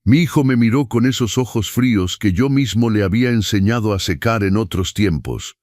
Mi hijo me miró con esos ojos fríos que yo mismo le había enseñado a secar en otros tiempos.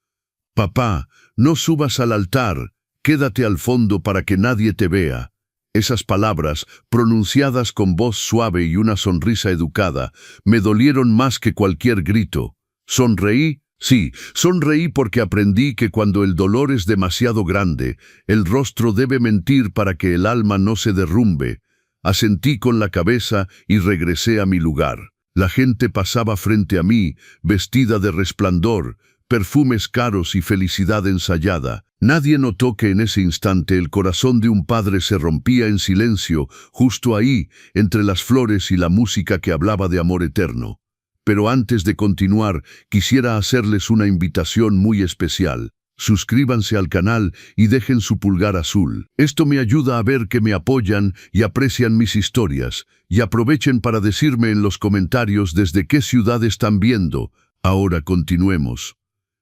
«Papá, no subas al altar, quédate al fondo para que nadie te vea». Esas palabras, pronunciadas con voz suave y una sonrisa educada, me dolieron más que cualquier grito. ¿Sonreí? Sí, sonreí porque aprendí que cuando el dolor es demasiado grande, el rostro debe mentir para que el alma no se derrumbe. Asentí con la cabeza y regresé a mi lugar. La gente pasaba frente a mí, vestida de resplandor, perfumes caros y felicidad ensayada. Nadie notó que en ese instante el corazón de un padre se rompía en silencio, justo ahí, entre las flores y la música que hablaba de amor eterno. Pero antes de continuar, quisiera hacerles una invitación muy especial. Suscríbanse al canal y dejen su pulgar azul. Esto me ayuda a ver que me apoyan y aprecian mis historias. Y aprovechen para decirme en los comentarios desde qué ciudad están viendo. Ahora continuemos.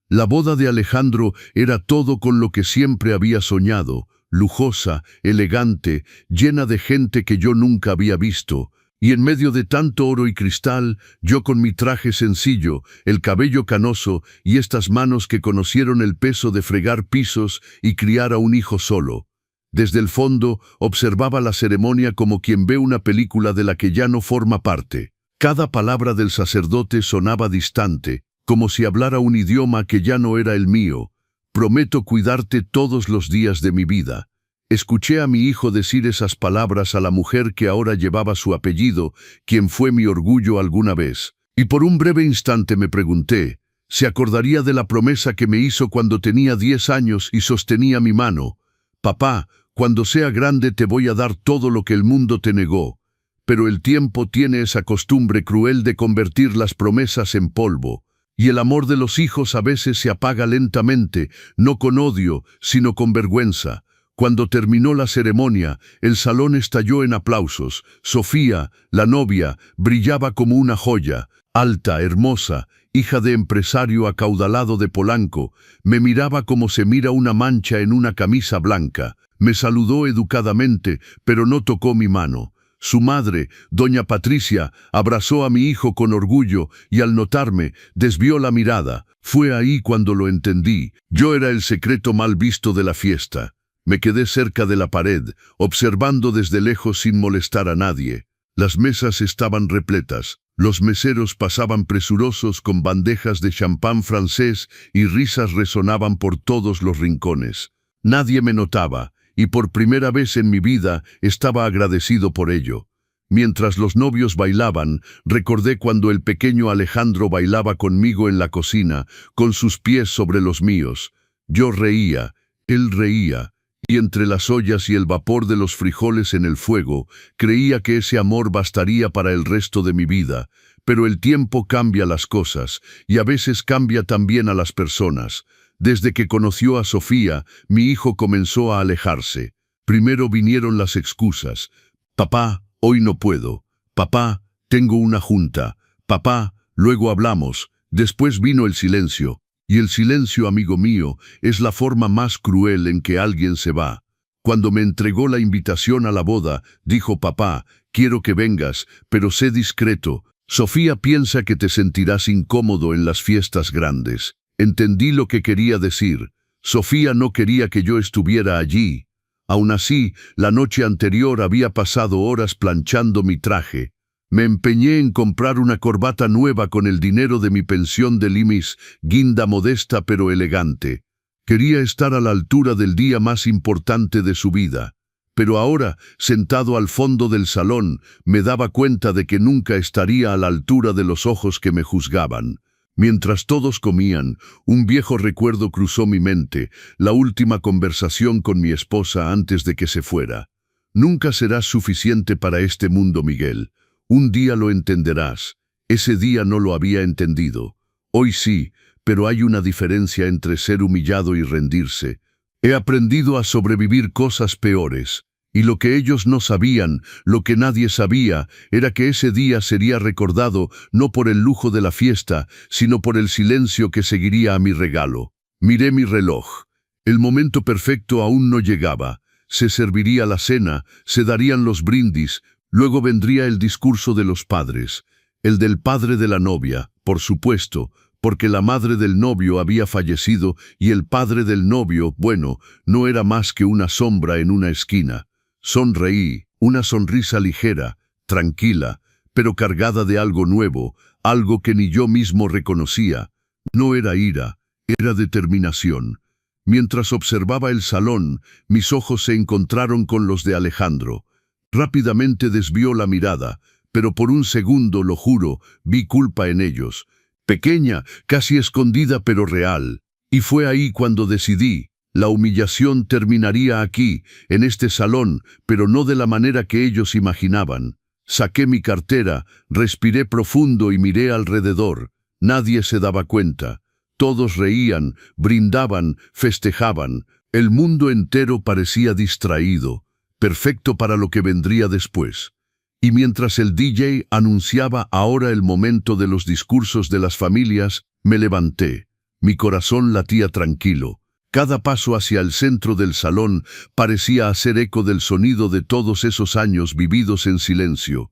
La boda de Alejandro era todo con lo que siempre había soñado, lujosa, elegante, llena de gente que yo nunca había visto. Y en medio de tanto oro y cristal, yo con mi traje sencillo, el cabello canoso y estas manos que conocieron el peso de fregar pisos y criar a un hijo solo. Desde el fondo, observaba la ceremonia como quien ve una película de la que ya no forma parte. Cada palabra del sacerdote sonaba distante, como si hablara un idioma que ya no era el mío. Prometo cuidarte todos los días de mi vida. Escuché a mi hijo decir esas palabras a la mujer que ahora llevaba su apellido, quien fue mi orgullo alguna vez. Y por un breve instante me pregunté, ¿se acordaría de la promesa que me hizo cuando tenía 10 años y sostenía mi mano? Papá, cuando sea grande te voy a dar todo lo que el mundo te negó. Pero el tiempo tiene esa costumbre cruel de convertir las promesas en polvo. Y el amor de los hijos a veces se apaga lentamente, no con odio, sino con vergüenza. Cuando terminó la ceremonia, el salón estalló en aplausos. Sofía, la novia, brillaba como una joya, alta, hermosa, hija de empresario acaudalado de Polanco. Me miraba como se mira una mancha en una camisa blanca. Me saludó educadamente, pero no tocó mi mano. Su madre, doña Patricia, abrazó a mi hijo con orgullo y al notarme, desvió la mirada. Fue ahí cuando lo entendí. Yo era el secreto mal visto de la fiesta. Me quedé cerca de la pared, observando desde lejos sin molestar a nadie. Las mesas estaban repletas. Los meseros pasaban presurosos con bandejas de champán francés y risas resonaban por todos los rincones. Nadie me notaba. Y por primera vez en mi vida estaba agradecido por ello. Mientras los novios bailaban, recordé cuando el pequeño Alejandro bailaba conmigo en la cocina, con sus pies sobre los míos. Yo reía, él reía, y entre las ollas y el vapor de los frijoles en el fuego, creía que ese amor bastaría para el resto de mi vida. Pero el tiempo cambia las cosas, y a veces cambia también a las personas. Desde que conoció a Sofía, mi hijo comenzó a alejarse. Primero vinieron las excusas. Papá, hoy no puedo. Papá, tengo una junta. Papá, luego hablamos. Después vino el silencio. Y el silencio, amigo mío, es la forma más cruel en que alguien se va. Cuando me entregó la invitación a la boda, dijo papá, quiero que vengas, pero sé discreto. Sofía piensa que te sentirás incómodo en las fiestas grandes. Entendí lo que quería decir. Sofía no quería que yo estuviera allí. Aún así, la noche anterior había pasado horas planchando mi traje. Me empeñé en comprar una corbata nueva con el dinero de mi pensión de limis, guinda modesta pero elegante. Quería estar a la altura del día más importante de su vida. Pero ahora, sentado al fondo del salón, me daba cuenta de que nunca estaría a la altura de los ojos que me juzgaban. Mientras todos comían, un viejo recuerdo cruzó mi mente, la última conversación con mi esposa antes de que se fuera. Nunca serás suficiente para este mundo, Miguel. Un día lo entenderás. Ese día no lo había entendido. Hoy sí, pero hay una diferencia entre ser humillado y rendirse. He aprendido a sobrevivir cosas peores. Y lo que ellos no sabían, lo que nadie sabía, era que ese día sería recordado no por el lujo de la fiesta, sino por el silencio que seguiría a mi regalo. Miré mi reloj. El momento perfecto aún no llegaba. Se serviría la cena, se darían los brindis, Luego vendría el discurso de los padres, el del padre de la novia, por supuesto, porque la madre del novio había fallecido y el padre del novio, bueno, no era más que una sombra en una esquina. Sonreí, una sonrisa ligera, tranquila, pero cargada de algo nuevo, algo que ni yo mismo reconocía. No era ira, era determinación. Mientras observaba el salón, mis ojos se encontraron con los de Alejandro. Rápidamente desvió la mirada, pero por un segundo, lo juro, vi culpa en ellos. Pequeña, casi escondida pero real. Y fue ahí cuando decidí, la humillación terminaría aquí, en este salón, pero no de la manera que ellos imaginaban. Saqué mi cartera, respiré profundo y miré alrededor. Nadie se daba cuenta. Todos reían, brindaban, festejaban. El mundo entero parecía distraído, perfecto para lo que vendría después. Y mientras el DJ anunciaba ahora el momento de los discursos de las familias, me levanté. Mi corazón latía tranquilo. Cada paso hacia el centro del salón parecía hacer eco del sonido de todos esos años vividos en silencio.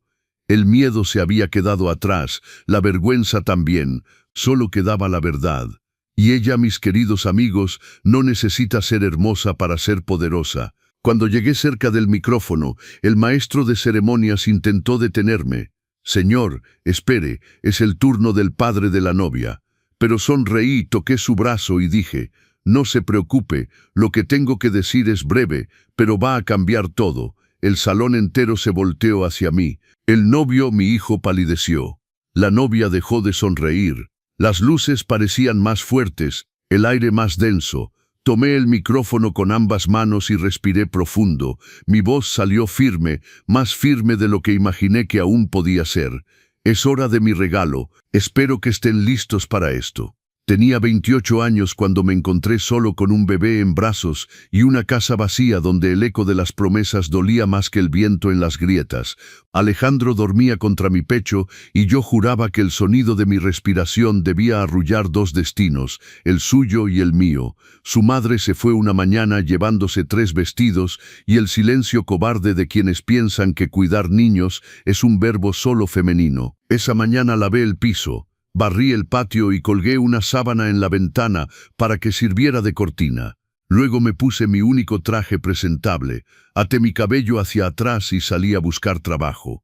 El miedo se había quedado atrás, la vergüenza también, solo quedaba la verdad. Y ella, mis queridos amigos, no necesita ser hermosa para ser poderosa. Cuando llegué cerca del micrófono, el maestro de ceremonias intentó detenerme. «Señor, espere, es el turno del padre de la novia». Pero sonreí, toqué su brazo y dije, «No se preocupe, lo que tengo que decir es breve, pero va a cambiar todo». El salón entero se volteó hacia mí. El novio, mi hijo, palideció. La novia dejó de sonreír. Las luces parecían más fuertes, el aire más denso. Tomé el micrófono con ambas manos y respiré profundo. Mi voz salió firme, más firme de lo que imaginé que aún podía ser. «Es hora de mi regalo. Espero que estén listos para esto». Tenía 28 años cuando me encontré solo con un bebé en brazos y una casa vacía donde el eco de las promesas dolía más que el viento en las grietas. Alejandro dormía contra mi pecho y yo juraba que el sonido de mi respiración debía arrullar dos destinos, el suyo y el mío. Su madre se fue una mañana llevándose 3 vestidos y el silencio cobarde de quienes piensan que cuidar niños es un verbo solo femenino. Esa mañana lavé el piso. Barrí el patio y colgué una sábana en la ventana para que sirviera de cortina. Luego me puse mi único traje presentable, até mi cabello hacia atrás y salí a buscar trabajo.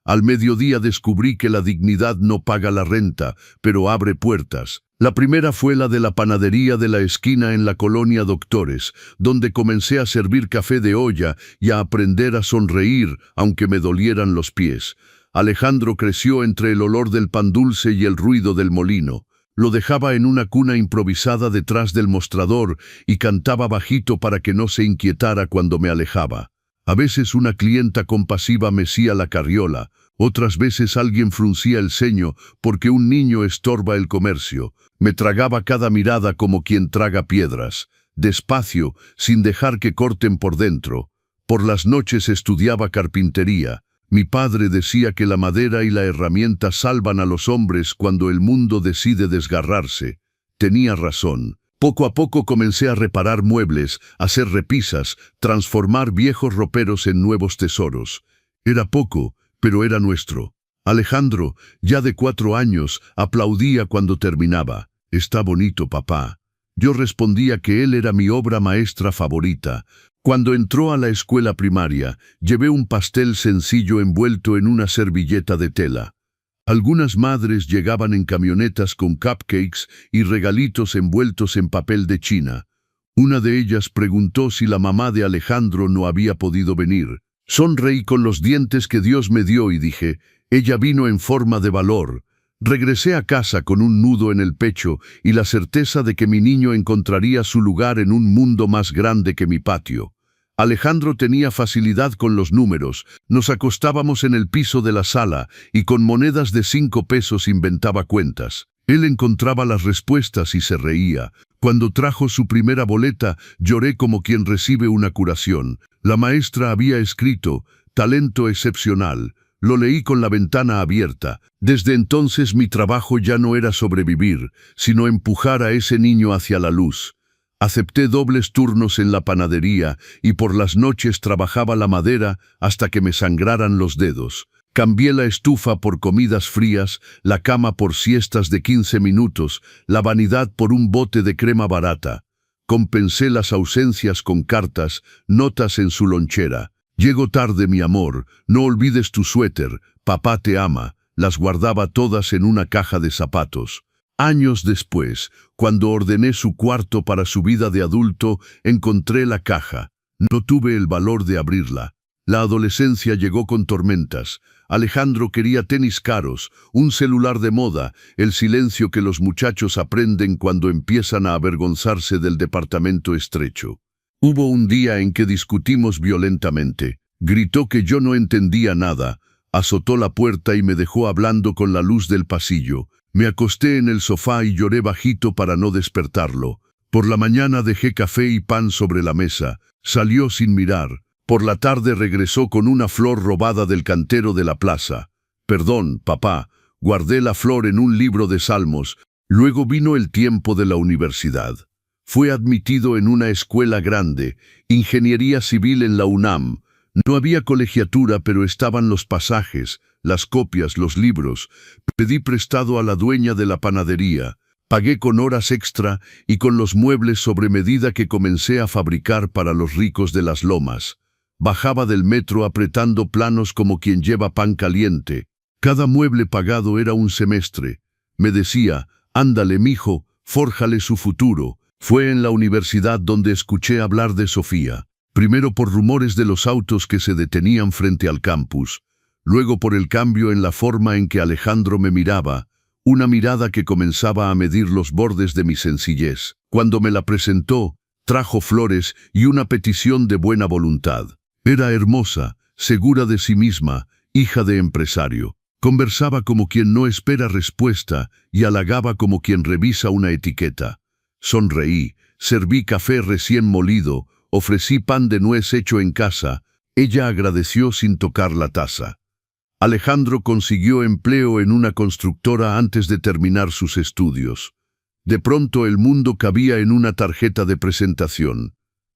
Al mediodía descubrí que la dignidad no paga la renta, pero abre puertas. La primera fue la de la panadería de la esquina en la colonia Doctores, donde comencé a servir café de olla y a aprender a sonreír, aunque me dolieran los pies. Alejandro creció entre el olor del pan dulce y el ruido del molino. Lo dejaba en una cuna improvisada detrás del mostrador y cantaba bajito para que no se inquietara cuando me alejaba. A veces una clienta compasiva mecía la carriola, otras veces alguien fruncía el ceño porque un niño estorba el comercio. Me tragaba cada mirada como quien traga piedras, despacio, sin dejar que corten por dentro. Por las noches estudiaba carpintería. Mi padre decía que la madera y la herramienta salvan a los hombres cuando el mundo decide desgarrarse. Tenía razón. Poco a poco comencé a reparar muebles, hacer repisas, transformar viejos roperos en nuevos tesoros. Era poco, pero era nuestro. Alejandro, ya de 4 años, aplaudía cuando terminaba. «Está bonito, papá». Yo respondía que él era mi obra maestra favorita. Cuando entró a la escuela primaria, llevé un pastel sencillo envuelto en una servilleta de tela. Algunas madres llegaban en camionetas con cupcakes y regalitos envueltos en papel de China. Una de ellas preguntó si la mamá de Alejandro no había podido venir. Sonreí con los dientes que Dios me dio y dije, «Ella vino en forma de valor». Regresé a casa con un nudo en el pecho y la certeza de que mi niño encontraría su lugar en un mundo más grande que mi patio. Alejandro tenía facilidad con los números. Nos acostábamos en el piso de la sala y con monedas de 5 pesos inventaba cuentas. Él encontraba las respuestas y se reía. Cuando trajo su primera boleta, lloré como quien recibe una curación. La maestra había escrito, «Talento excepcional». Lo leí con la ventana abierta. Desde entonces mi trabajo ya no era sobrevivir, sino empujar a ese niño hacia la luz. Acepté dobles turnos en la panadería y por las noches trabajaba la madera hasta que me sangraran los dedos. Cambié la estufa por comidas frías, la cama por siestas de 15 minutos, la vanidad por un bote de crema barata. Compensé las ausencias con cartas, notas en su lonchera. Llego tarde, mi amor, no olvides tu suéter, papá te ama. Las guardaba todas en una caja de zapatos. Años después, cuando ordené su cuarto para su vida de adulto, encontré la caja. No tuve el valor de abrirla. La adolescencia llegó con tormentas. Alejandro quería tenis caros, un celular de moda, el silencio que los muchachos aprenden cuando empiezan a avergonzarse del departamento estrecho. Hubo un día en que discutimos violentamente. Gritó que yo no entendía nada, azotó la puerta y me dejó hablando con la luz del pasillo. Me acosté en el sofá y lloré bajito para no despertarlo. Por la mañana dejé café y pan sobre la mesa. Salió sin mirar. Por la tarde regresó con una flor robada del cantero de la plaza. Perdón, papá, guardé la flor en un libro de salmos. Luego vino el tiempo de la universidad. Fue admitido en una escuela grande, ingeniería civil en la UNAM. No había colegiatura, pero estaban los pasajes, las copias, los libros. Pedí prestado a la dueña de la panadería. Pagué con horas extra y con los muebles sobre medida que comencé a fabricar para los ricos de las lomas. Bajaba del metro apretando planos como quien lleva pan caliente. Cada mueble pagado era un semestre. Me decía, ándale, mijo, fórjale su futuro. Fue en la universidad donde escuché hablar de Sofía. Primero por rumores de los autos que se detenían frente al campus. Luego por el cambio en la forma en que Alejandro me miraba. Una mirada que comenzaba a medir los bordes de mi sencillez. Cuando me la presentó, trajo flores y una petición de buena voluntad. Era hermosa, segura de sí misma, hija de empresario. Conversaba como quien no espera respuesta y halagaba como quien revisa una etiqueta. Sonreí, serví café recién molido, ofrecí pan de nuez hecho en casa. Ella agradeció sin tocar la taza. Alejandro consiguió empleo en una constructora antes de terminar sus estudios. De pronto el mundo cabía en una tarjeta de presentación.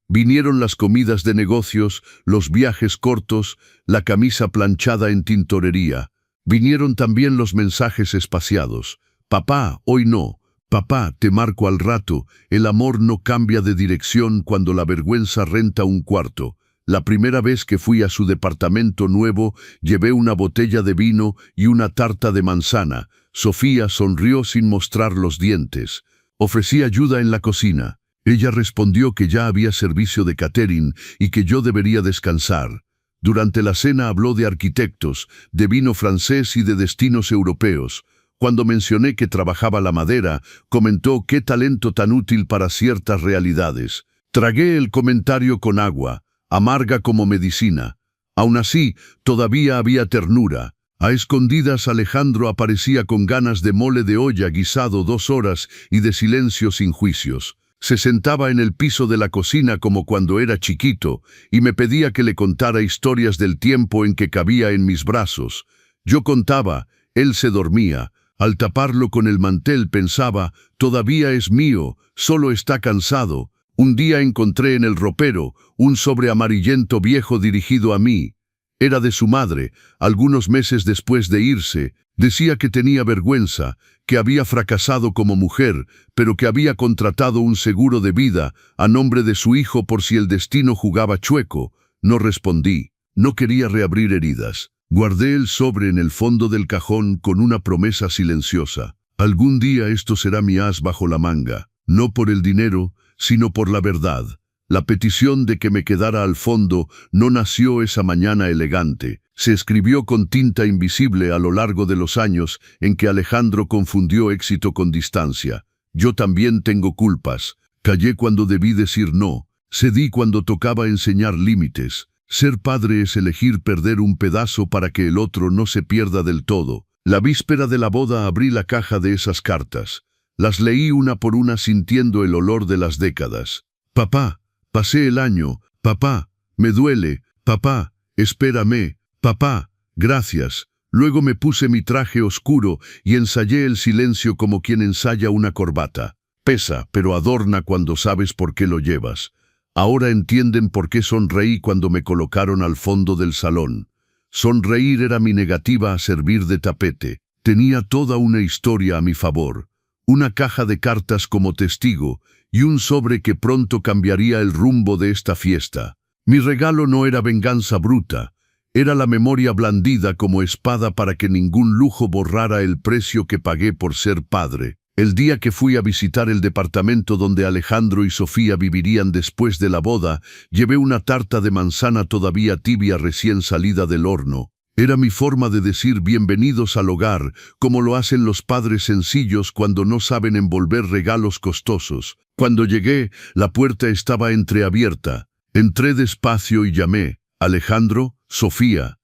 Vinieron las comidas de negocios, los viajes cortos, la camisa planchada en tintorería. Vinieron también los mensajes espaciados. Papá, hoy no. Papá, te marco al rato. El amor no cambia de dirección cuando la vergüenza renta un cuarto. La primera vez que fui a su departamento nuevo, llevé una botella de vino y una tarta de manzana. Sofía sonrió sin mostrar los dientes. Ofrecí ayuda en la cocina. Ella respondió que ya había servicio de catering y que yo debería descansar. Durante la cena habló de arquitectos, de vino francés y de destinos europeos. Cuando mencioné que trabajaba la madera, comentó qué talento tan útil para ciertas realidades. Tragué el comentario con agua, amarga como medicina. Aún así, todavía había ternura. A escondidas Alejandro aparecía con ganas de mole de olla guisado 2 horas y de silencio sin juicios. Se sentaba en el piso de la cocina como cuando era chiquito y me pedía que le contara historias del tiempo en que cabía en mis brazos. Yo contaba, él se dormía. Al taparlo con el mantel pensaba, todavía es mío, solo está cansado. Un día encontré en el ropero un sobre amarillento viejo dirigido a mí. Era de su madre, algunos meses después de irse. Decía que tenía vergüenza, que había fracasado como mujer, pero que había contratado un seguro de vida a nombre de su hijo por si el destino jugaba chueco. No respondí. No quería reabrir heridas. Guardé el sobre en el fondo del cajón con una promesa silenciosa. Algún día esto será mi as bajo la manga, no por el dinero, sino por la verdad. La petición de que me quedara al fondo no nació esa mañana elegante. Se escribió con tinta invisible a lo largo de los años en que Alejandro confundió éxito con distancia. Yo también tengo culpas. Callé cuando debí decir no. Cedí cuando tocaba enseñar límites. Ser padre es elegir perder un pedazo para que el otro no se pierda del todo. La víspera de la boda abrí la caja de esas cartas. Las leí una por una sintiendo el olor de las décadas. Papá, pasé el año. Papá, me duele. Papá, espérame. Papá, gracias. Luego me puse mi traje oscuro y ensayé el silencio como quien ensaya una corbata. Pesa, pero adorna cuando sabes por qué lo llevas. Ahora entienden por qué sonreí cuando me colocaron al fondo del salón. Sonreír era mi negativa a servir de tapete. Tenía toda una historia a mi favor. Una caja de cartas como testigo y un sobre que pronto cambiaría el rumbo de esta fiesta. Mi regalo no era venganza bruta. Era la memoria blandida como espada para que ningún lujo borrara el precio que pagué por ser padre. El día que fui a visitar el departamento donde Alejandro y Sofía vivirían después de la boda, llevé una tarta de manzana todavía tibia recién salida del horno. Era mi forma de decir bienvenidos al hogar, como lo hacen los padres sencillos cuando no saben envolver regalos costosos. Cuando llegué, la puerta estaba entreabierta. Entré despacio y llamé: Alejandro, Sofía.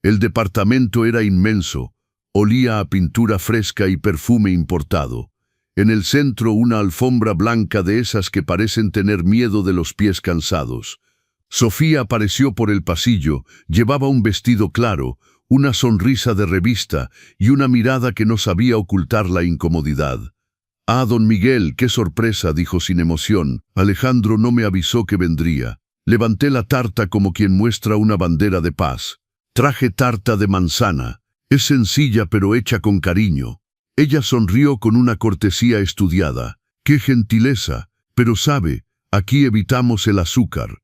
El departamento era inmenso. Olía a pintura fresca y perfume importado. En el centro una alfombra blanca de esas que parecen tener miedo de los pies cansados. Sofía apareció por el pasillo, llevaba un vestido claro, una sonrisa de revista y una mirada que no sabía ocultar la incomodidad. «Ah, don Miguel, qué sorpresa», dijo sin emoción. «Alejandro no me avisó que vendría». Levanté la tarta como quien muestra una bandera de paz. Traje tarta de manzana. Es sencilla pero hecha con cariño. Ella sonrió con una cortesía estudiada. «¡Qué gentileza! Pero sabe, aquí evitamos el azúcar».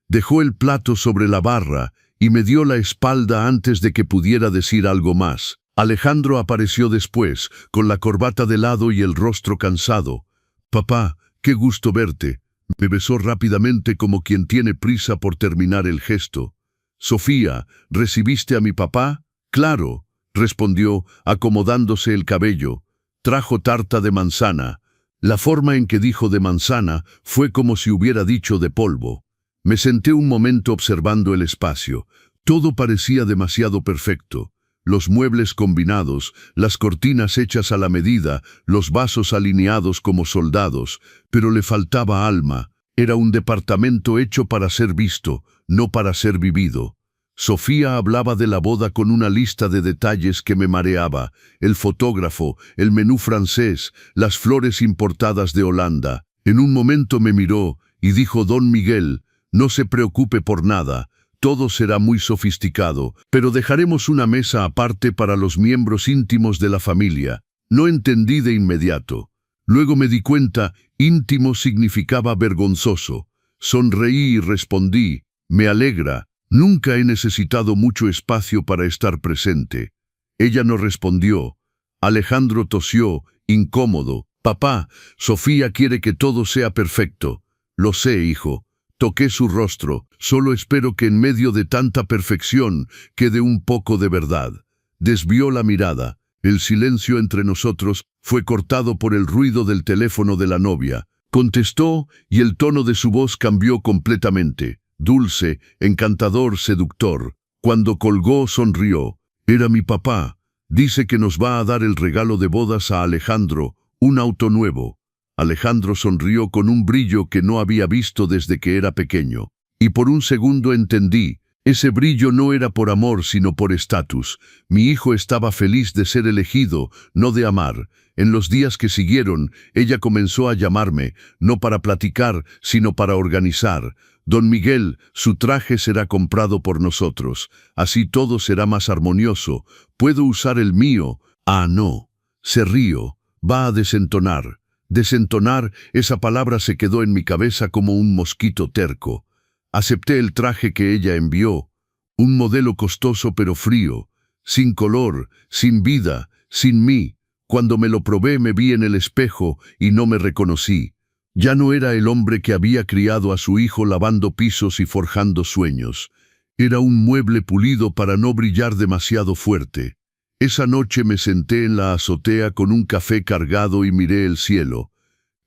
Dejó el plato sobre la barra y me dio la espalda antes de que pudiera decir algo más. Alejandro apareció después, con la corbata de lado y el rostro cansado. «Papá, qué gusto verte». Me besó rápidamente como quien tiene prisa por terminar el gesto. «Sofía, ¿recibiste a mi papá?» «Claro», respondió, acomodándose el cabello. «Trajo tarta de manzana». La forma en que dijo de manzana fue como si hubiera dicho de polvo. Me senté un momento observando el espacio. Todo parecía demasiado perfecto. Los muebles combinados, las cortinas hechas a la medida, los vasos alineados como soldados, pero le faltaba alma. Era un departamento hecho para ser visto, no para ser vivido. Sofía hablaba de la boda con una lista de detalles que me mareaba: el fotógrafo, el menú francés, las flores importadas de Holanda. En un momento me miró y dijo: «Don Miguel, no se preocupe por nada, todo será muy sofisticado, pero dejaremos una mesa aparte para los miembros íntimos de la familia». No entendí de inmediato. Luego me di cuenta, íntimo significaba vergonzoso. Sonreí y respondí: «Me alegra. Nunca he necesitado mucho espacio para estar presente». Ella no respondió. Alejandro tosió, incómodo. «Papá, Sofía quiere que todo sea perfecto». «Lo sé, hijo». Toqué su rostro. «Solo espero que en medio de tanta perfección quede un poco de verdad». Desvió la mirada. El silencio entre nosotros fue cortado por el ruido del teléfono de la novia. Contestó y el tono de su voz cambió completamente. Dulce, encantador, seductor. Cuando colgó, sonrió. «Era mi papá. Dice que nos va a dar el regalo de bodas a Alejandro, un auto nuevo». Alejandro sonrió con un brillo que no había visto desde que era pequeño. Y por un segundo entendí. Ese brillo no era por amor, sino por estatus. Mi hijo estaba feliz de ser elegido, no de amar. En los días que siguieron, ella comenzó a llamarme, no para platicar, sino para organizar. «Don Miguel, su traje será comprado por nosotros. Así todo será más armonioso. ¿Puedo usar el mío?» «Ah, no». Se rió. «Va a desentonar». Desentonar, esa palabra se quedó en mi cabeza como un mosquito terco. Acepté el traje que ella envió. Un modelo costoso pero frío, sin color, sin vida, sin mí. Cuando me lo probé me vi en el espejo y no me reconocí. Ya no era el hombre que había criado a su hijo lavando pisos y forjando sueños. Era un mueble pulido para no brillar demasiado fuerte. Esa noche me senté en la azotea con un café cargado y miré el cielo.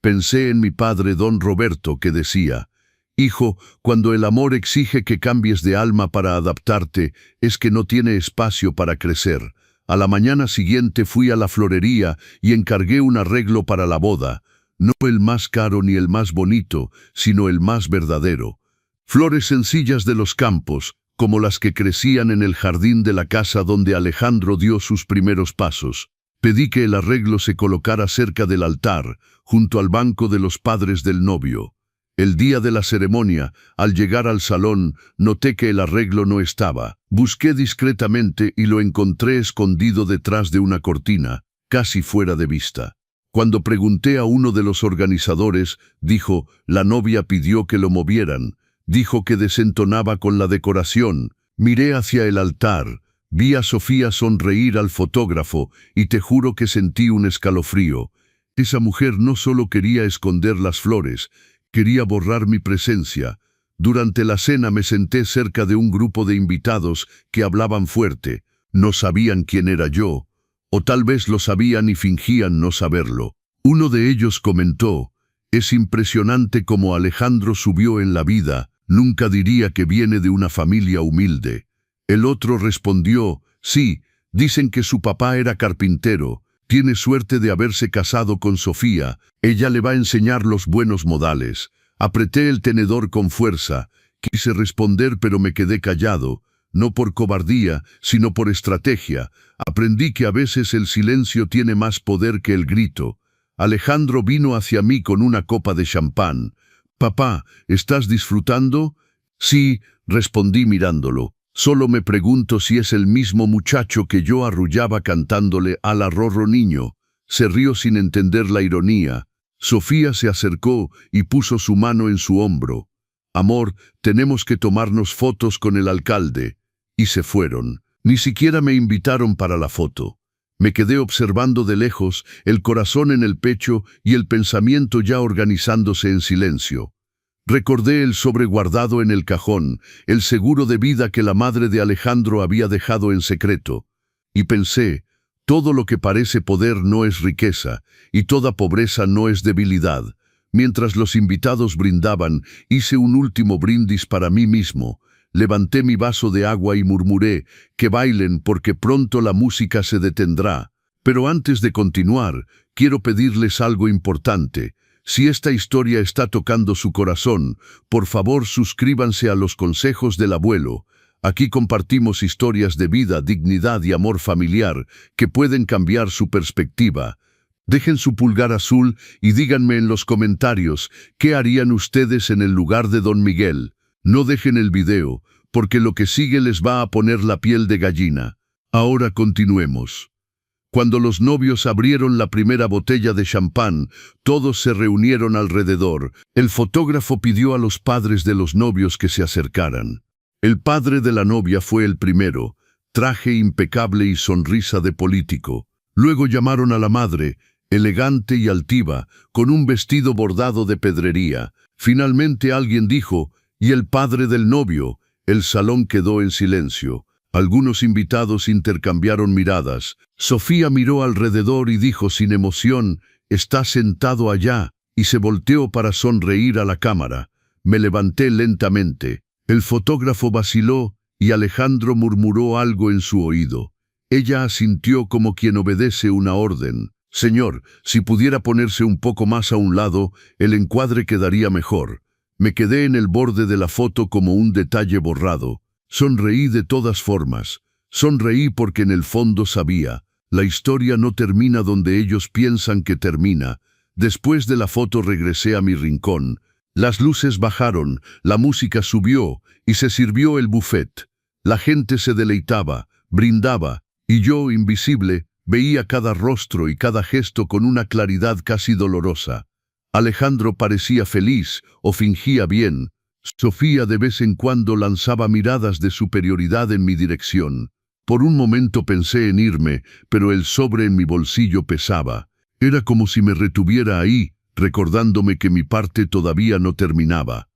Pensé en mi padre don Roberto, que decía: «Hijo, cuando el amor exige que cambies de alma para adaptarte, es que no tiene espacio para crecer». A la mañana siguiente fui a la florería y encargué un arreglo para la boda. No el más caro ni el más bonito, sino el más verdadero. Flores sencillas de los campos, como las que crecían en el jardín de la casa donde Alejandro dio sus primeros pasos. Pedí que el arreglo se colocara cerca del altar, junto al banco de los padres del novio. El día de la ceremonia, al llegar al salón, noté que el arreglo no estaba. Busqué discretamente y lo encontré escondido detrás de una cortina, casi fuera de vista. Cuando pregunté a uno de los organizadores, dijo, la novia pidió que lo movieran. Dijo que desentonaba con la decoración. Miré hacia el altar. Vi a Sofía sonreír al fotógrafo y te juro que sentí un escalofrío. Esa mujer no solo quería esconder las flores, quería borrar mi presencia. Durante la cena me senté cerca de un grupo de invitados que hablaban fuerte. No sabían quién era yo, o tal vez lo sabían y fingían no saberlo. Uno de ellos comentó, es impresionante cómo Alejandro subió en la vida, nunca diría que viene de una familia humilde. El otro respondió, sí, dicen que su papá era carpintero, tiene suerte de haberse casado con Sofía, ella le va a enseñar los buenos modales. Apreté el tenedor con fuerza, quise responder pero me quedé callado, no por cobardía, sino por estrategia. Aprendí que a veces el silencio tiene más poder que el grito. Alejandro vino hacia mí con una copa de champán. «Papá, ¿estás disfrutando?» «Sí», respondí mirándolo. «Solo me pregunto si es el mismo muchacho que yo arrullaba cantándole al arrorro niño». Se rió sin entender la ironía. Sofía se acercó y puso su mano en su hombro. «Amor, tenemos que tomarnos fotos con el alcalde». Y se fueron. Ni siquiera me invitaron para la foto. Me quedé observando de lejos, el corazón en el pecho y el pensamiento ya organizándose en silencio. Recordé el sobre guardado en el cajón, el seguro de vida que la madre de Alejandro había dejado en secreto. Y pensé, todo lo que parece poder no es riqueza, y toda pobreza no es debilidad. Mientras los invitados brindaban, hice un último brindis para mí mismo. Levanté mi vaso de agua y murmuré, que bailen porque pronto la música se detendrá. Pero antes de continuar, quiero pedirles algo importante. Si esta historia está tocando su corazón, por favor suscríbanse a los consejos del abuelo. Aquí compartimos historias de vida, dignidad y amor familiar que pueden cambiar su perspectiva. Dejen su pulgar azul y díganme en los comentarios qué harían ustedes en el lugar de Don Miguel. No dejen el video, porque lo que sigue les va a poner la piel de gallina. Ahora continuemos. Cuando los novios abrieron la primera botella de champán, todos se reunieron alrededor. El fotógrafo pidió a los padres de los novios que se acercaran. El padre de la novia fue el primero, traje impecable y sonrisa de político. Luego llamaron a la madre, elegante y altiva, con un vestido bordado de pedrería. Finalmente alguien dijo, «¿Y el padre del novio?» El salón quedó en silencio. Algunos invitados intercambiaron miradas. Sofía miró alrededor y dijo sin emoción, «Está sentado allá», y se volteó para sonreír a la cámara. Me levanté lentamente. El fotógrafo vaciló y Alejandro murmuró algo en su oído. Ella asintió como quien obedece una orden. «Señor, si pudiera ponerse un poco más a un lado, el encuadre quedaría mejor». Me quedé en el borde de la foto como un detalle borrado. Sonreí de todas formas. Sonreí porque en el fondo sabía, la historia no termina donde ellos piensan que termina. Después de la foto regresé a mi rincón. Las luces bajaron, la música subió y se sirvió el buffet. La gente se deleitaba, brindaba, y yo, invisible, veía cada rostro y cada gesto con una claridad casi dolorosa. Alejandro parecía feliz o fingía bien. Sofía de vez en cuando lanzaba miradas de superioridad en mi dirección. Por un momento pensé en irme, pero el sobre en mi bolsillo pesaba. Era como si me retuviera ahí, recordándome que mi parte todavía no terminaba.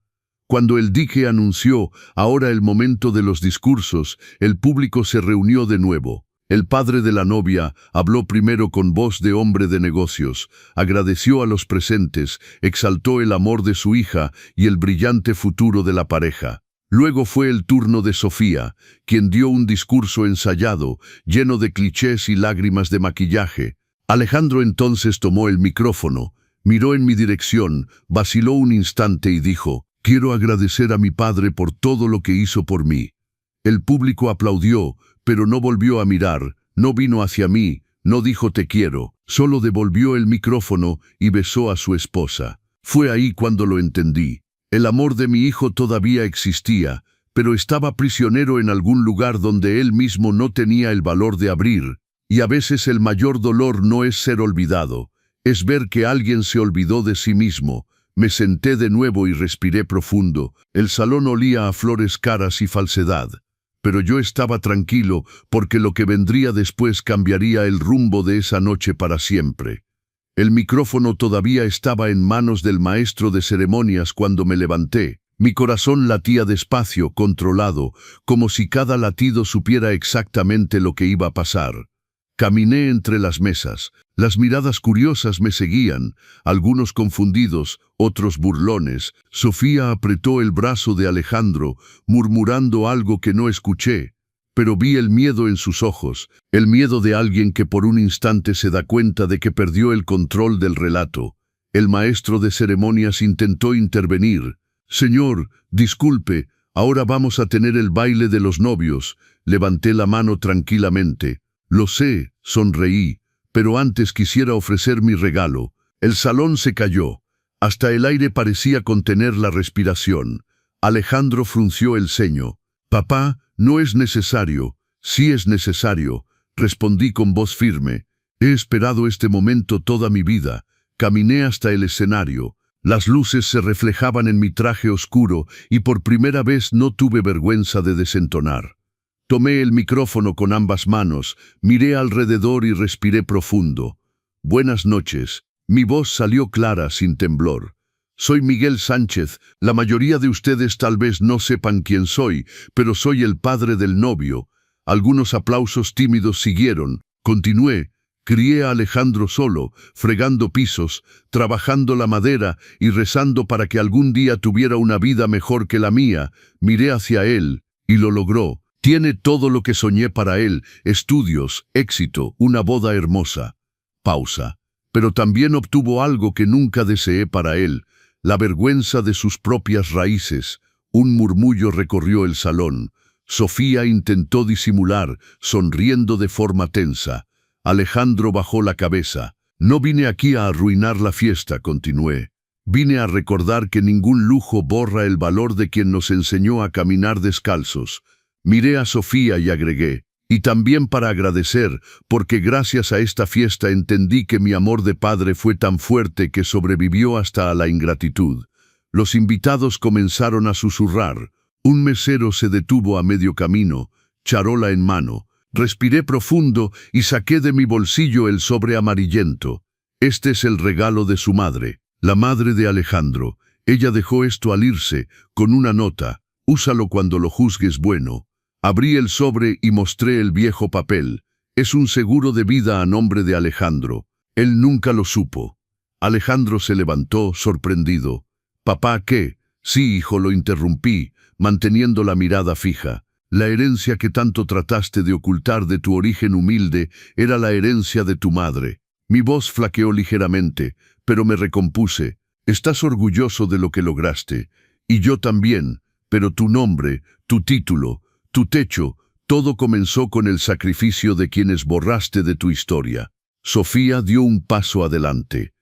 Cuando el dique anunció, ahora el momento de los discursos, el público se reunió de nuevo. El padre de la novia habló primero con voz de hombre de negocios, agradeció a los presentes, exaltó el amor de su hija y el brillante futuro de la pareja. Luego fue el turno de Sofía, quien dio un discurso ensayado, lleno de clichés y lágrimas de maquillaje. Alejandro entonces tomó el micrófono, miró en mi dirección, vaciló un instante y dijo, «Quiero agradecer a mi padre por todo lo que hizo por mí». El público aplaudió, pero no volvió a mirar, no vino hacia mí, No dijo te quiero, solo devolvió el micrófono y besó a su esposa. Fue ahí cuando lo entendí. El amor de mi hijo todavía existía, pero estaba prisionero en algún lugar donde él mismo no tenía el valor de abrir. Y a veces el mayor dolor no es ser olvidado, es ver que alguien se olvidó de sí mismo. Me senté de nuevo y respiré profundo. El salón olía a flores caras y falsedad. Pero yo estaba tranquilo porque lo que vendría después cambiaría el rumbo de esa noche para siempre. El micrófono todavía estaba en manos del maestro de ceremonias cuando me levanté. Mi corazón latía despacio, controlado, como si cada latido supiera exactamente lo que iba a pasar. Caminé entre las mesas. Las miradas curiosas me seguían, algunos confundidos, otros burlones. Sofía apretó el brazo de Alejandro, murmurando algo que no escuché, pero vi el miedo en sus ojos, el miedo de alguien que por un instante se da cuenta de que perdió el control del relato. El maestro de ceremonias intentó intervenir. «Señor, disculpe, ahora vamos a tener el baile de los novios». Levanté la mano tranquilamente. «Lo sé», sonreí, «pero antes quisiera ofrecer mi regalo». El salón se cayó. Hasta el aire parecía contener la respiración. Alejandro frunció el ceño. «Papá, no es necesario». «Sí es necesario», respondí con voz firme. «He esperado este momento toda mi vida». Caminé hasta el escenario. Las luces se reflejaban en mi traje oscuro y por primera vez no tuve vergüenza de desentonar. Tomé el micrófono con ambas manos, miré alrededor y respiré profundo. «Buenas noches». Mi voz salió clara, sin temblor. «Soy Miguel Sánchez. La mayoría de ustedes tal vez no sepan quién soy, pero soy el padre del novio». Algunos aplausos tímidos siguieron. Continué. Crié a Alejandro solo, fregando pisos, trabajando la madera y rezando para que algún día tuviera una vida mejor que la mía. Miré hacia él, y lo logró. Tiene todo lo que soñé para él: estudios, éxito, una boda hermosa. Pausa. Pero también obtuvo algo que nunca deseé para él: la vergüenza de sus propias raíces. Un murmullo recorrió el salón. Sofía intentó disimular, sonriendo de forma tensa. Alejandro bajó la cabeza. «No vine aquí a arruinar la fiesta», continué. «Vine a recordar que ningún lujo borra el valor de quien nos enseñó a caminar descalzos». Miré a Sofía y agregué: «Y también para agradecer, porque gracias a esta fiesta entendí que mi amor de padre fue tan fuerte que sobrevivió hasta a la ingratitud». Los invitados comenzaron a susurrar. Un mesero se detuvo a medio camino, charola en mano. Respiré profundo y saqué de mi bolsillo el sobre amarillento. «Este es el regalo de su madre, la madre de Alejandro. Ella dejó esto al irse, con una nota: úsalo cuando lo juzgues bueno». Abrí el sobre y mostré el viejo papel. «Es un seguro de vida a nombre de Alejandro. Él nunca lo supo». Alejandro se levantó, sorprendido. «¿Papá qué?». «Sí, hijo», lo interrumpí, manteniendo la mirada fija. «La herencia que tanto trataste de ocultar de tu origen humilde era la herencia de tu madre». Mi voz flaqueó ligeramente, pero me recompuse. «Estás orgulloso de lo que lograste, y yo también, pero tu nombre, tu título, tu techo, todo comenzó con el sacrificio de quienes borraste de tu historia». Sofía dio un paso adelante.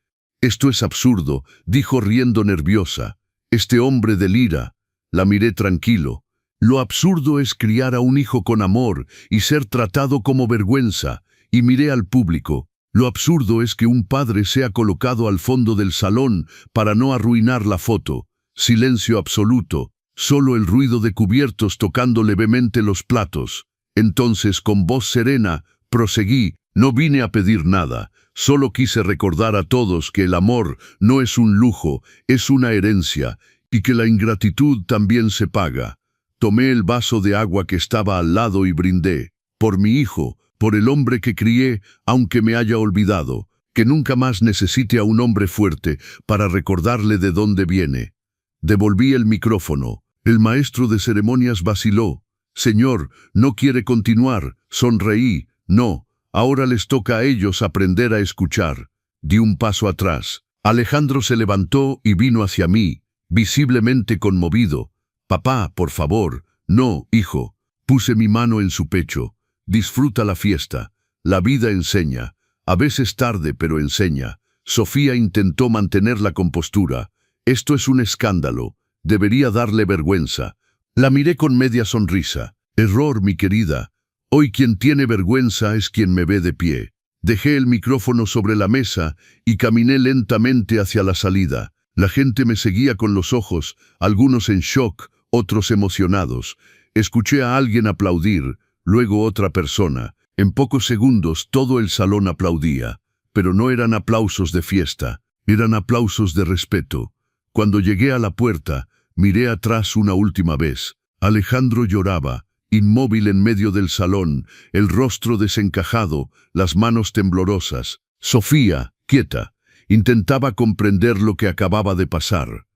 «Esto es absurdo», dijo riendo nerviosa. «Este hombre delira». La miré tranquilo. «Lo absurdo es criar a un hijo con amor y ser tratado como vergüenza». Y miré al público. «Lo absurdo es que un padre sea colocado al fondo del salón para no arruinar la foto». Silencio absoluto. Solo el ruido de cubiertos tocando levemente los platos. Entonces, con voz serena, proseguí: «No vine a pedir nada. Solo quise recordar a todos que el amor no es un lujo, es una herencia, y que la ingratitud también se paga». Tomé el vaso de agua que estaba al lado y brindé. «Por mi hijo, por el hombre que crié, aunque me haya olvidado, que nunca más necesite a un hombre fuerte para recordarle de dónde viene». Devolví el micrófono. El maestro de ceremonias vaciló. «Señor, ¿no quiere continuar?». Sonreí. «No, ahora les toca a ellos aprender a escuchar». Di un paso atrás. Alejandro se levantó y vino hacia mí, visiblemente conmovido. «Papá, por favor». «No, hijo». Puse mi mano en su pecho. «Disfruta la fiesta. La vida enseña. A veces tarde, pero enseña. Sofía intentó mantener la compostura. Esto es un escándalo. Debería darle vergüenza. La miré con media sonrisa. Error, mi querida. Hoy quien tiene vergüenza es quien me ve de pie. Dejé el micrófono sobre la mesa y caminé lentamente hacia la salida. La gente me seguía con los ojos, algunos en shock, otros emocionados. Escuché a alguien aplaudir, luego otra persona. En pocos segundos todo el salón aplaudía. Pero no eran aplausos de fiesta, eran aplausos de respeto. Cuando llegué a la puerta, miré atrás una última vez. Alejandro lloraba, inmóvil en medio del salón, el rostro desencajado, las manos temblorosas. Sofía, quieta, intentaba comprender lo que acababa de pasar.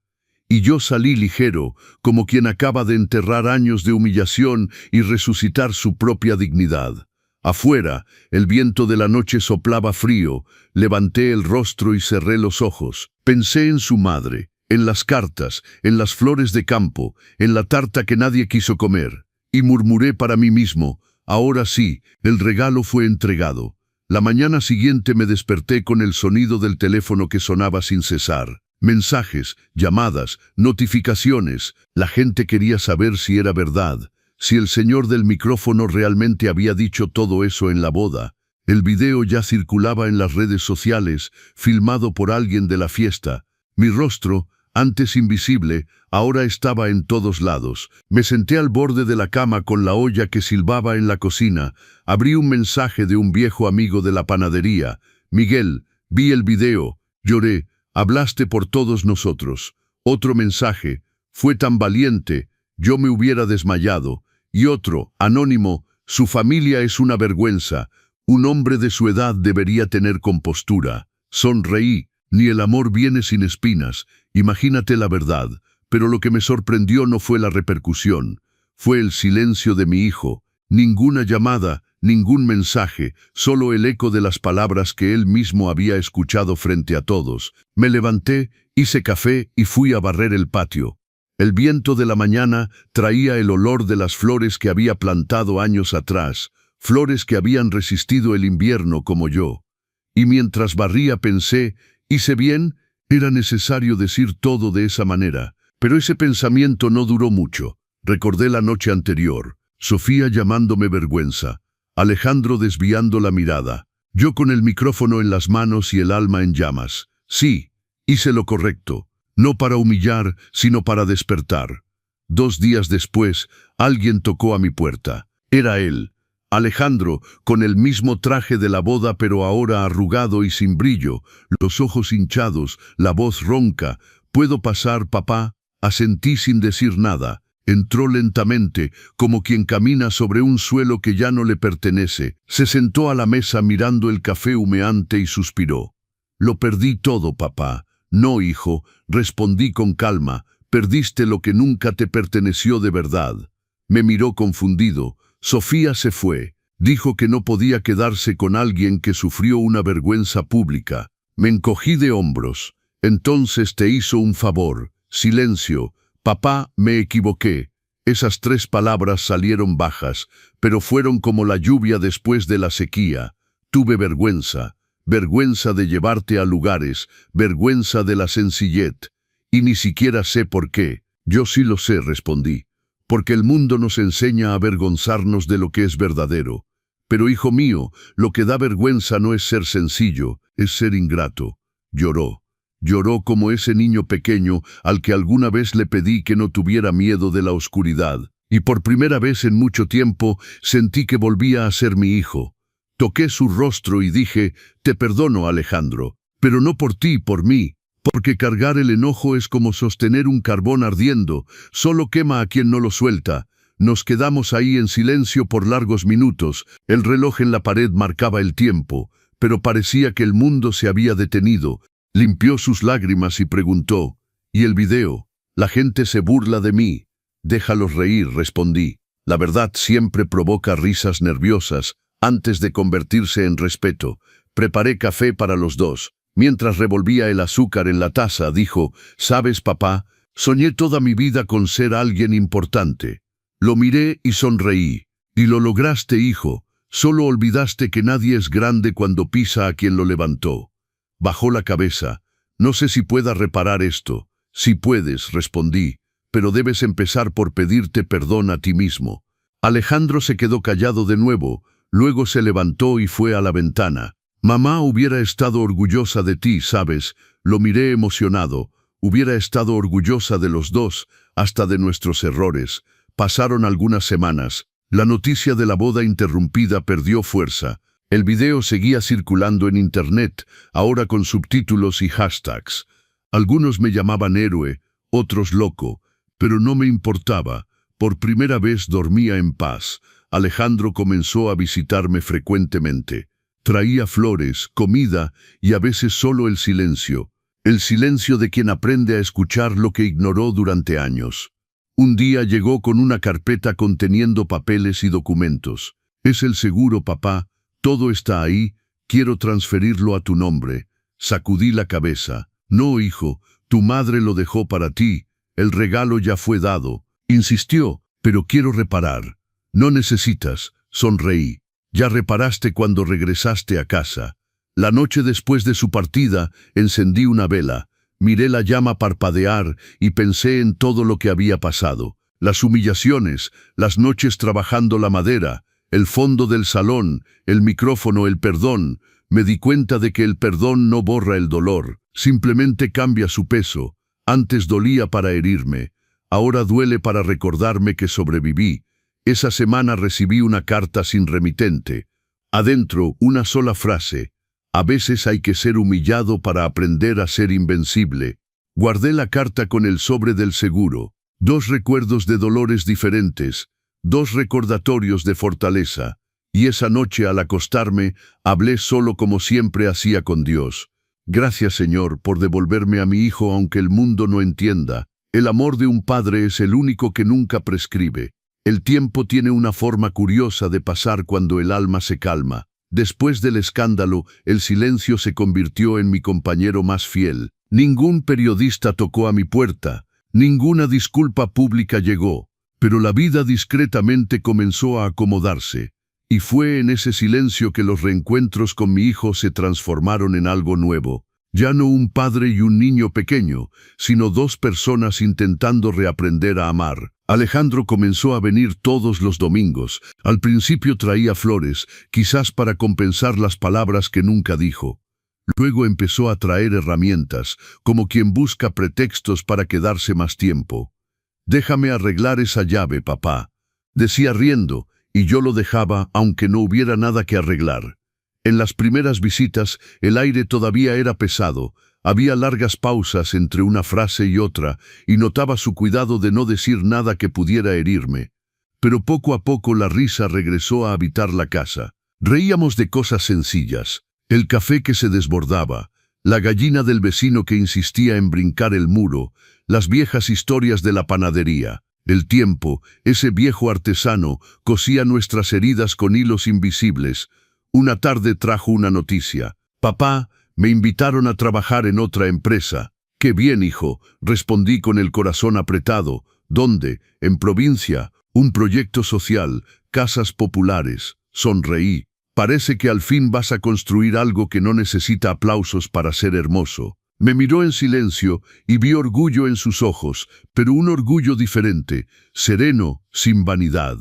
Y yo salí ligero, como quien acaba de enterrar años de humillación y resucitar su propia dignidad. Afuera, el viento de la noche soplaba frío. Levanté el rostro y cerré los ojos. Pensé en su madre, en las cartas, en las flores de campo, en la tarta que nadie quiso comer. Y murmuré para mí mismo, ahora sí, el regalo fue entregado. La mañana siguiente me desperté con el sonido del teléfono que sonaba sin cesar. Mensajes, llamadas, notificaciones. La gente quería saber si era verdad, si el señor del micrófono realmente había dicho todo eso en la boda. El video ya circulaba en las redes sociales, filmado por alguien de la fiesta. Mi rostro, antes invisible, ahora estaba en todos lados. Me senté al borde de la cama con la olla que silbaba en la cocina. Abrí un mensaje de un viejo amigo de la panadería. Miguel, vi el video, lloré, hablaste por todos nosotros. Otro mensaje, fue tan valiente, yo me hubiera desmayado. Y otro, anónimo, su familia es una vergüenza. Un hombre de su edad debería tener compostura. Sonreí, ni el amor viene sin espinas. Imagínate la verdad. Pero lo que me sorprendió no fue la repercusión. Fue el silencio de mi hijo. Ninguna llamada, ningún mensaje, solo el eco de las palabras que él mismo había escuchado frente a todos. Me levanté, hice café y fui a barrer el patio. El viento de la mañana traía el olor de las flores que había plantado años atrás, flores que habían resistido el invierno como yo. Y mientras barría pensé, ¿hice bien? Era necesario decir todo de esa manera. Pero ese pensamiento no duró mucho. Recordé la noche anterior, Sofía llamándome vergüenza, Alejandro desviando la mirada, yo con el micrófono en las manos y el alma en llamas. Sí, hice lo correcto. No para humillar, sino para despertar. 2 días después, alguien tocó a mi puerta. Era él, Alejandro, con el mismo traje de la boda pero ahora arrugado y sin brillo, los ojos hinchados, la voz ronca. «¿Puedo pasar, papá?» Asentí sin decir nada. Entró lentamente, como quien camina sobre un suelo que ya no le pertenece. Se sentó a la mesa mirando el café humeante y suspiró. «Lo perdí todo, papá». «No, hijo», respondí con calma, «perdiste lo que nunca te perteneció de verdad». Me miró confundido. Sofía se fue. Dijo que no podía quedarse con alguien que sufrió una vergüenza pública. Me encogí de hombros. «Entonces te hizo un favor». Silencio. «Papá, me equivoqué». Esas 3 palabras salieron bajas, pero fueron como la lluvia después de la sequía. Tuve vergüenza. Vergüenza de llevarte a lugares, vergüenza de la sencillez. Y ni siquiera sé por qué. Yo sí lo sé, respondí. Porque el mundo nos enseña a avergonzarnos de lo que es verdadero. Pero, hijo mío, lo que da vergüenza no es ser sencillo, es ser ingrato. Lloró. Lloró como ese niño pequeño al que alguna vez le pedí que no tuviera miedo de la oscuridad. Y por primera vez en mucho tiempo sentí que volvía a ser mi hijo. Toqué su rostro y dije, «Te perdono, Alejandro, pero no por ti, por mí, porque cargar el enojo es como sostener un carbón ardiendo, solo quema a quien no lo suelta». Nos quedamos ahí en silencio por largos minutos. El reloj en la pared marcaba el tiempo, pero parecía que el mundo se había detenido. Limpió sus lágrimas y preguntó, «¿Y el video? La gente se burla de mí». «Déjalos reír», respondí. La verdad siempre provoca risas nerviosas, antes de convertirse en respeto. Preparé café para los dos. Mientras revolvía el azúcar en la taza, dijo, «¿Sabes, papá? Soñé toda mi vida con ser alguien importante». Lo miré y sonreí. «Y lo lograste, hijo. Solo olvidaste que nadie es grande cuando pisa a quien lo levantó. Bajó la cabeza. No sé si pueda reparar esto. Sí puedes, respondí, pero debes empezar por pedirte perdón a ti mismo. Alejandro se quedó callado de nuevo, luego se levantó y fue a la ventana. Mamá hubiera estado orgullosa de ti, ¿sabes? Lo miré emocionado. Hubiera estado orgullosa de los dos, hasta de nuestros errores. Pasaron algunas semanas. La noticia de la boda interrumpida perdió fuerza. El video seguía circulando en internet, ahora con subtítulos y hashtags. Algunos me llamaban héroe, otros loco, pero no me importaba. Por primera vez dormía en paz. Alejandro comenzó a visitarme frecuentemente. Traía flores, comida y a veces solo el silencio. El silencio de quien aprende a escuchar lo que ignoró durante años. Un día llegó con una carpeta conteniendo papeles y documentos. Es el seguro, papá. Todo está ahí. Quiero transferirlo a tu nombre. Sacudí la cabeza. No, hijo. Tu madre lo dejó para ti. El regalo ya fue dado. Insistió, pero quiero reparar. No necesitas. Sonreí. Ya reparaste cuando regresaste a casa. La noche después de su partida, encendí una vela. Miré la llama parpadear y pensé en todo lo que había pasado. Las humillaciones, las noches trabajando la madera, el fondo del salón, el micrófono, el perdón. Me di cuenta de que el perdón no borra el dolor, simplemente cambia su peso. Antes dolía para herirme, ahora duele para recordarme que sobreviví. Esa semana recibí una carta sin remitente. Adentro, una sola frase. A veces hay que ser humillado para aprender a ser invencible. Guardé la carta con el sobre del seguro. 2 recuerdos de dolores diferentes, 2 recordatorios de fortaleza. Y esa noche al acostarme, hablé solo como siempre hacía con Dios. Gracias, Señor, por devolverme a mi hijo aunque el mundo no entienda. El amor de un padre es el único que nunca prescribe. El tiempo tiene una forma curiosa de pasar cuando el alma se calma. Después del escándalo, el silencio se convirtió en mi compañero más fiel. Ningún periodista tocó a mi puerta, ninguna disculpa pública llegó, pero la vida discretamente comenzó a acomodarse. Y fue en ese silencio que los reencuentros con mi hijo se transformaron en algo nuevo. Ya no un padre y un niño pequeño, sino 2 personas intentando reaprender a amar. Alejandro comenzó a venir todos los domingos. Al principio traía flores, quizás para compensar las palabras que nunca dijo. Luego empezó a traer herramientas, como quien busca pretextos para quedarse más tiempo. «Déjame arreglar esa llave, papá», decía riendo, y yo lo dejaba aunque no hubiera nada que arreglar. En las primeras visitas, el aire todavía era pesado. Había largas pausas entre una frase y otra, y notaba su cuidado de no decir nada que pudiera herirme. Pero poco a poco la risa regresó a habitar la casa. Reíamos de cosas sencillas. El café que se desbordaba, la gallina del vecino que insistía en brincar el muro, las viejas historias de la panadería. El tiempo, ese viejo artesano, cosía nuestras heridas con hilos invisibles. Una tarde trajo una noticia. «Papá, me invitaron a trabajar en otra empresa». «Qué bien, hijo», respondí con el corazón apretado. «¿Dónde?» «En provincia, un proyecto social, casas populares». Sonreí. «Parece que al fin vas a construir algo que no necesita aplausos para ser hermoso». Me miró en silencio y vi orgullo en sus ojos, pero un orgullo diferente, sereno, sin vanidad.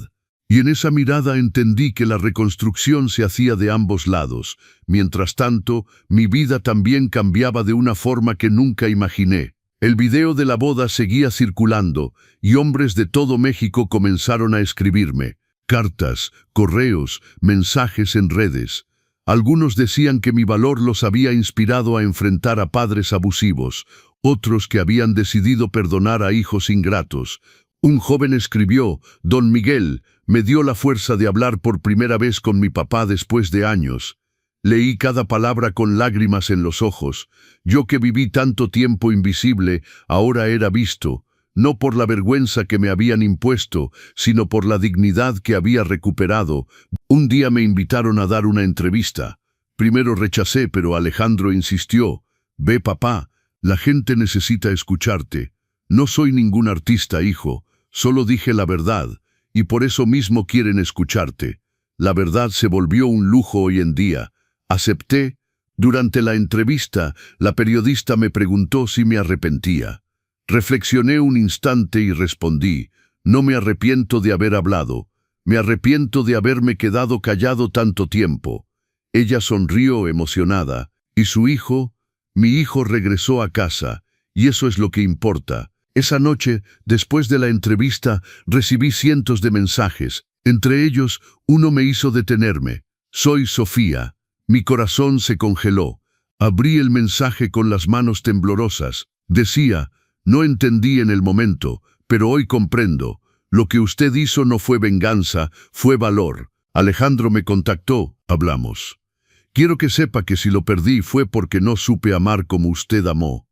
Y en esa mirada entendí que la reconstrucción se hacía de ambos lados. Mientras tanto, mi vida también cambiaba de una forma que nunca imaginé. El video de la boda seguía circulando, y hombres de todo México comenzaron a escribirme. Cartas, correos, mensajes en redes. Algunos decían que mi valor los había inspirado a enfrentar a padres abusivos, otros que habían decidido perdonar a hijos ingratos. Un joven escribió: «Don Miguel, me dio la fuerza de hablar por primera vez con mi papá después de años». Leí cada palabra con lágrimas en los ojos. Yo que viví tanto tiempo invisible, ahora era visto, no por la vergüenza que me habían impuesto, sino por la dignidad que había recuperado. Un día me invitaron a dar una entrevista. Primero rechacé, pero Alejandro insistió. «Ve, papá, la gente necesita escucharte. No soy ningún artista, hijo. Solo dije la verdad, y por eso mismo quieren escucharte». La verdad se volvió un lujo hoy en día. Acepté. Durante la entrevista, la periodista me preguntó si me arrepentía. Reflexioné un instante y respondí: no me arrepiento de haber hablado. Me arrepiento de haberme quedado callado tanto tiempo. Ella sonrió emocionada. ¿Y su hijo? Mi hijo regresó a casa, y eso es lo que importa. Esa noche, después de la entrevista, recibí cientos de mensajes. Entre ellos, uno me hizo detenerme. Soy Sofía. Mi corazón se congeló. Abrí el mensaje con las manos temblorosas. Decía: no entendí en el momento, pero hoy comprendo. Lo que usted hizo no fue venganza, fue valor. Alejandro me contactó, hablamos. Quiero que sepa que si lo perdí fue porque no supe amar como usted amó.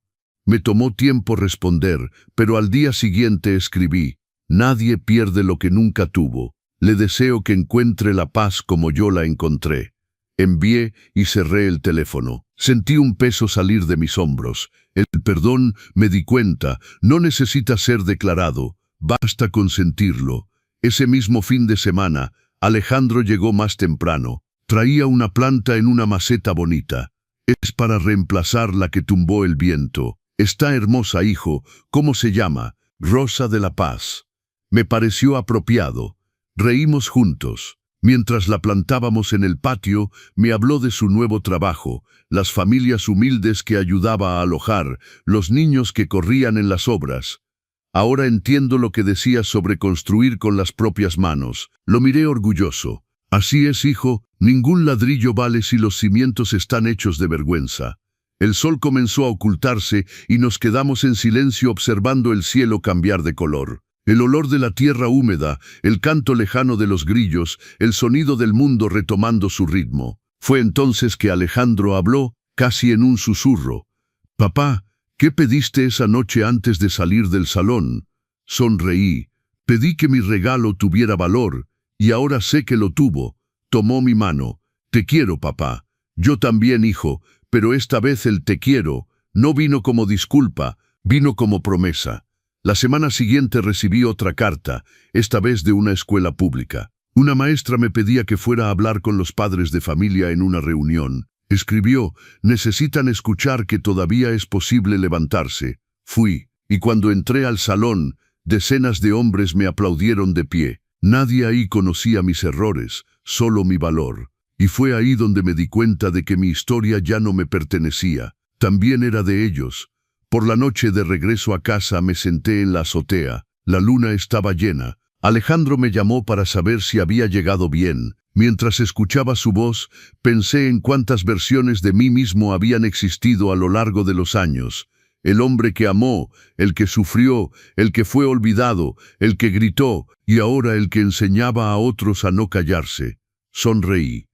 Me tomó tiempo responder, pero al día siguiente escribí: nadie pierde lo que nunca tuvo. Le deseo que encuentre la paz como yo la encontré. Envié y cerré el teléfono. Sentí un peso salir de mis hombros. El perdón, me di cuenta, no necesita ser declarado, basta con sentirlo. Ese mismo fin de semana, Alejandro llegó más temprano. Traía una planta en una maceta bonita. Es para reemplazar la que tumbó el viento. Está hermosa, hijo. ¿Cómo se llama? Rosa de la Paz. Me pareció apropiado. Reímos juntos. Mientras la plantábamos en el patio, me habló de su nuevo trabajo, las familias humildes que ayudaba a alojar, los niños que corrían en las obras. Ahora entiendo lo que decía sobre construir con las propias manos. Lo miré orgulloso. Así es, hijo, ningún ladrillo vale si los cimientos están hechos de vergüenza. El sol comenzó a ocultarse y nos quedamos en silencio observando el cielo cambiar de color. El olor de la tierra húmeda, el canto lejano de los grillos, el sonido del mundo retomando su ritmo. Fue entonces que Alejandro habló, casi en un susurro. «Papá, ¿qué pediste esa noche antes de salir del salón?» Sonreí. Pedí que mi regalo tuviera valor, y ahora sé que lo tuvo. Tomó mi mano. «Te quiero, papá». «Yo también, hijo, pero esta vez el te quiero no vino como disculpa, vino como promesa». La semana siguiente recibí otra carta, esta vez de una escuela pública. Una maestra me pedía que fuera a hablar con los padres de familia en una reunión. Escribió: necesitan escuchar que todavía es posible levantarse. Fui, y cuando entré al salón, decenas de hombres me aplaudieron de pie. Nadie ahí conocía mis errores, solo mi valor. Y fue ahí donde me di cuenta de que mi historia ya no me pertenecía, también era de ellos. Por la noche de regreso a casa me senté en la azotea. La luna estaba llena. Alejandro me llamó para saber si había llegado bien. Mientras escuchaba su voz, pensé en cuántas versiones de mí mismo habían existido a lo largo de los años. El hombre que amó, el que sufrió, el que fue olvidado, el que gritó, y ahora el que enseñaba a otros a no callarse. Sonreí.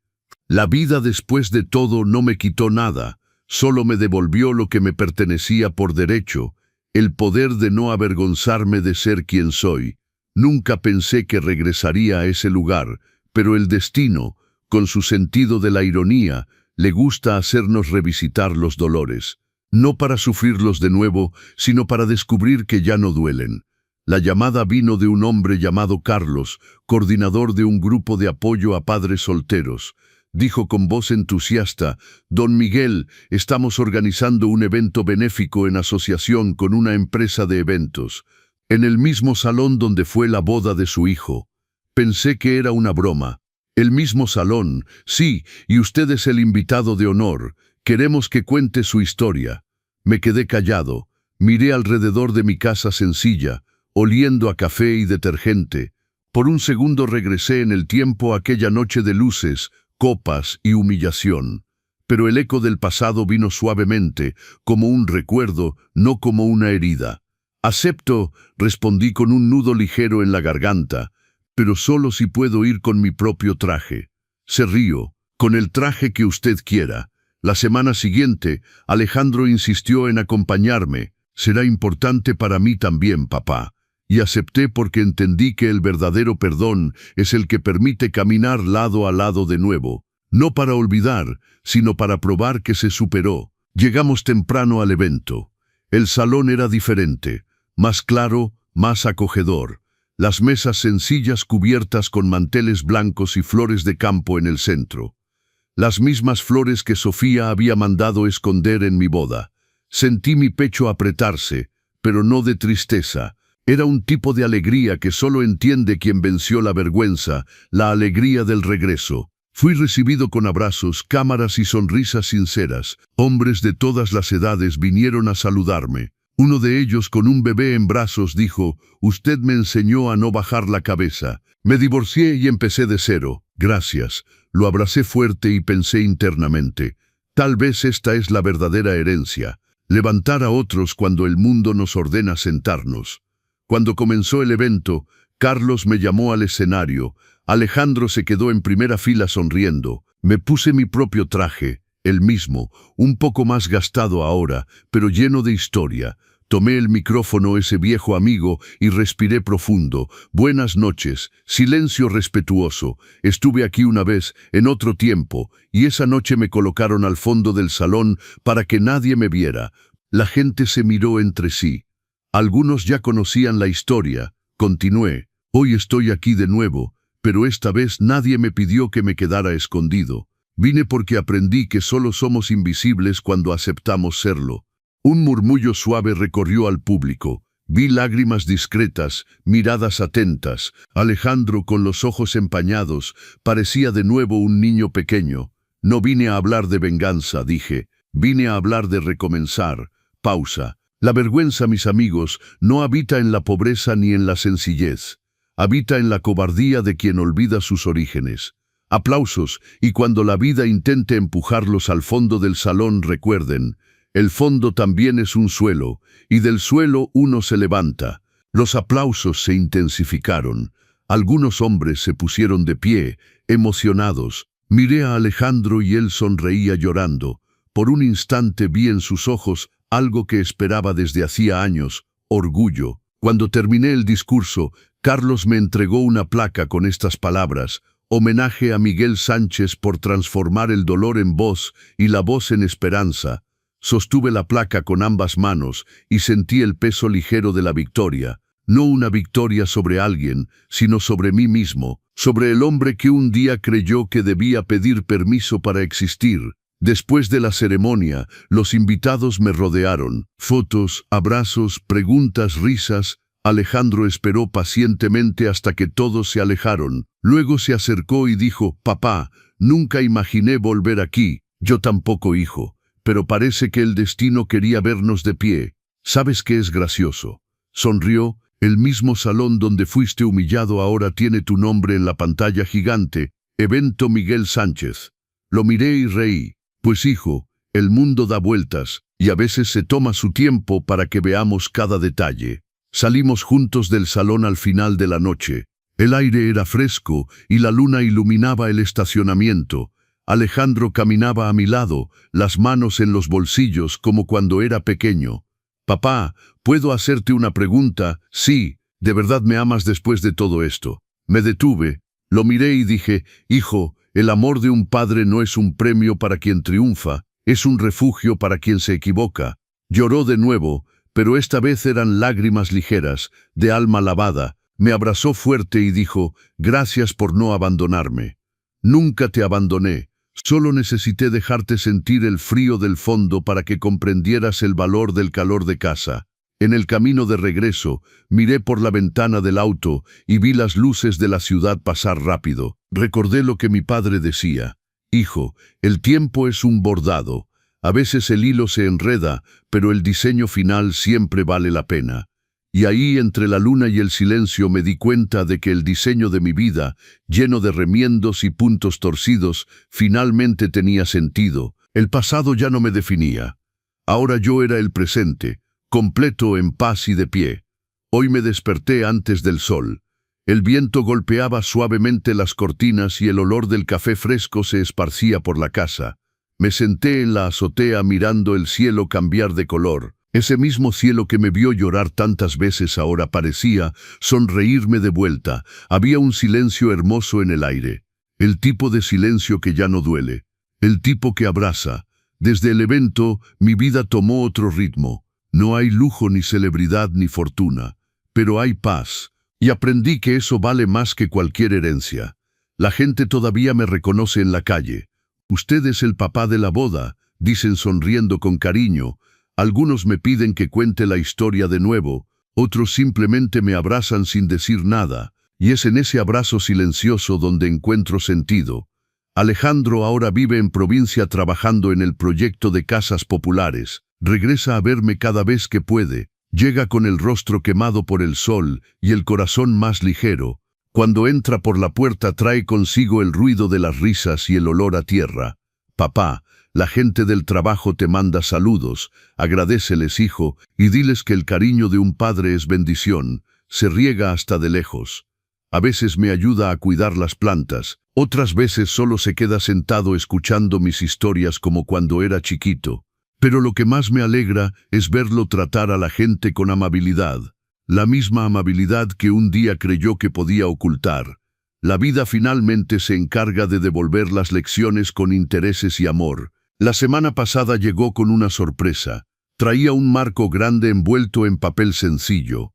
La vida después de todo no me quitó nada. Solo me devolvió lo que me pertenecía por derecho, el poder de no avergonzarme de ser quien soy. Nunca pensé que regresaría a ese lugar, pero el destino, con su sentido de la ironía, le gusta hacernos revisitar los dolores, no para sufrirlos de nuevo, sino para descubrir que ya no duelen. La llamada vino de un hombre llamado Carlos, coordinador de un grupo de apoyo a padres solteros. Dijo con voz entusiasta: «Don Miguel, estamos organizando un evento benéfico en asociación con una empresa de eventos, en el mismo salón donde fue la boda de su hijo». Pensé que era una broma. «El mismo salón, sí, y usted es el invitado de honor. Queremos que cuente su historia». Me quedé callado. Miré alrededor de mi casa sencilla, oliendo a café y detergente. Por un segundo regresé en el tiempo a aquella noche de luces, copas y humillación. Pero el eco del pasado vino suavemente, como un recuerdo, no como una herida. «Acepto», respondí con un nudo ligero en la garganta, «pero solo si puedo ir con mi propio traje». Se rió. «Con el traje que usted quiera». La semana siguiente, Alejandro insistió en acompañarme. «Será importante para mí también, papá». Y acepté porque entendí que el verdadero perdón es el que permite caminar lado a lado de nuevo, no para olvidar, sino para probar que se superó. Llegamos temprano al evento. El salón era diferente, más claro, más acogedor. las mesas sencillas cubiertas con manteles blancos y flores de campo en el centro. Las mismas flores que Sofía había mandado esconder en mi boda. Sentí mi pecho apretarse, pero no de tristeza. Era un tipo de alegría que solo entiende quien venció la vergüenza, la alegría del regreso. Fui recibido con abrazos, cámaras y sonrisas sinceras. Hombres de todas las edades vinieron a saludarme. Uno de ellos, con un bebé en brazos, dijo: «Usted me enseñó a no bajar la cabeza. Me divorcié y empecé de cero. Gracias». Lo abracé fuerte y pensé internamente: tal vez esta es la verdadera herencia. Levantar a otros cuando el mundo nos ordena sentarnos. Cuando comenzó el evento, Carlos me llamó al escenario. Alejandro se quedó en primera fila sonriendo. Me puse mi propio traje, el mismo, un poco más gastado ahora, pero lleno de historia. Tomé el micrófono, ese viejo amigo, y respiré profundo. Buenas noches, silencio respetuoso. Estuve aquí una vez, en otro tiempo, y esa noche me colocaron al fondo del salón para que nadie me viera. La gente se miró entre sí. Algunos ya conocían la historia. Continué: hoy estoy aquí de nuevo, pero esta vez nadie me pidió que me quedara escondido. Vine porque aprendí que solo somos invisibles cuando aceptamos serlo. Un murmullo suave recorrió al público. Vi lágrimas discretas, miradas atentas. Alejandro, con los ojos empañados, parecía de nuevo un niño pequeño. No vine a hablar de venganza, dije. Vine a hablar de recomenzar. Pausa. La vergüenza, mis amigos, no habita en la pobreza ni en la sencillez. Habita en la cobardía de quien olvida sus orígenes. Aplausos, y cuando la vida intente empujarlos al fondo del salón, recuerden: el fondo también es un suelo, y del suelo uno se levanta. Los aplausos se intensificaron. Algunos hombres se pusieron de pie, emocionados. Miré a Alejandro y él sonreía llorando. Por un instante vi en sus ojos algo que esperaba desde hacía años: orgullo. Cuando terminé el discurso, Carlos me entregó una placa con estas palabras: homenaje a Miguel Sánchez por transformar el dolor en voz y la voz en esperanza. Sostuve la placa con ambas manos y sentí el peso ligero de la victoria. No una victoria sobre alguien, sino sobre mí mismo, sobre el hombre que un día creyó que debía pedir permiso para existir. Después de la ceremonia, los invitados me rodearon. Fotos, abrazos, preguntas, risas. Alejandro esperó pacientemente hasta que todos se alejaron. Luego se acercó y dijo: «Papá, nunca imaginé volver aquí». «Yo tampoco, hijo, pero parece que el destino quería vernos de pie. ¿Sabes qué es gracioso?». Sonrió. «El mismo salón donde fuiste humillado ahora tiene tu nombre en la pantalla gigante: Evento Miguel Sánchez». Lo miré y reí. «Pues hijo, el mundo da vueltas, y a veces se toma su tiempo para que veamos cada detalle». Salimos juntos del salón al final de la noche. El aire era fresco y la luna iluminaba el estacionamiento. Alejandro caminaba a mi lado, las manos en los bolsillos como cuando era pequeño. «Papá, ¿puedo hacerte una pregunta?». «Sí, ¿de verdad me amas después de todo esto?». Me detuve, lo miré y dije: «Hijo, el amor de un padre no es un premio para quien triunfa, es un refugio para quien se equivoca». Lloró de nuevo, pero esta vez eran lágrimas ligeras, de alma lavada. Me abrazó fuerte y dijo: «Gracias por no abandonarme». «Nunca te abandoné. Solo necesité dejarte sentir el frío del fondo para que comprendieras el valor del calor de casa». En el camino de regreso, miré por la ventana del auto y vi las luces de la ciudad pasar rápido. Recordé lo que mi padre decía: «Hijo, el tiempo es un bordado. A veces el hilo se enreda, pero el diseño final siempre vale la pena». Y ahí, entre la luna y el silencio, me di cuenta de que el diseño de mi vida, lleno de remiendos y puntos torcidos, finalmente tenía sentido. El pasado ya no me definía. Ahora yo era el presente, completo, en paz y de pie. Hoy me desperté antes del sol. El viento golpeaba suavemente las cortinas y el olor del café fresco se esparcía por la casa. Me senté en la azotea mirando el cielo cambiar de color. Ese mismo cielo que me vio llorar tantas veces ahora parecía sonreírme de vuelta. Había un silencio hermoso en el aire. El tipo de silencio que ya no duele. El tipo que abraza. Desde el evento, mi vida tomó otro ritmo. No hay lujo, ni celebridad, ni fortuna. Pero hay paz. y aprendí que eso vale más que cualquier herencia. La gente todavía me reconoce en la calle. Usted es el papá de la boda, dicen sonriendo con cariño. Algunos me piden que cuente la historia de nuevo, otros simplemente me abrazan sin decir nada, y es en ese abrazo silencioso donde encuentro sentido. Alejandro ahora vive en provincia trabajando en el proyecto de casas populares. Regresa a verme cada vez que puede. Llega con el rostro quemado por el sol y el corazón más ligero. Cuando entra por la puerta trae consigo el ruido de las risas y el olor a tierra. Papá, la gente del trabajo te manda saludos, agradéceles, hijo, y diles que el cariño de un padre es bendición, se riega hasta de lejos. A veces me ayuda a cuidar las plantas, otras veces solo se queda sentado escuchando mis historias como cuando era chiquito. Pero lo que más me alegra es verlo tratar a la gente con amabilidad. La misma amabilidad que un día creyó que podía ocultar. La vida finalmente se encarga de devolver las lecciones con intereses y amor. La semana pasada llegó con una sorpresa. Traía un marco grande envuelto en papel sencillo.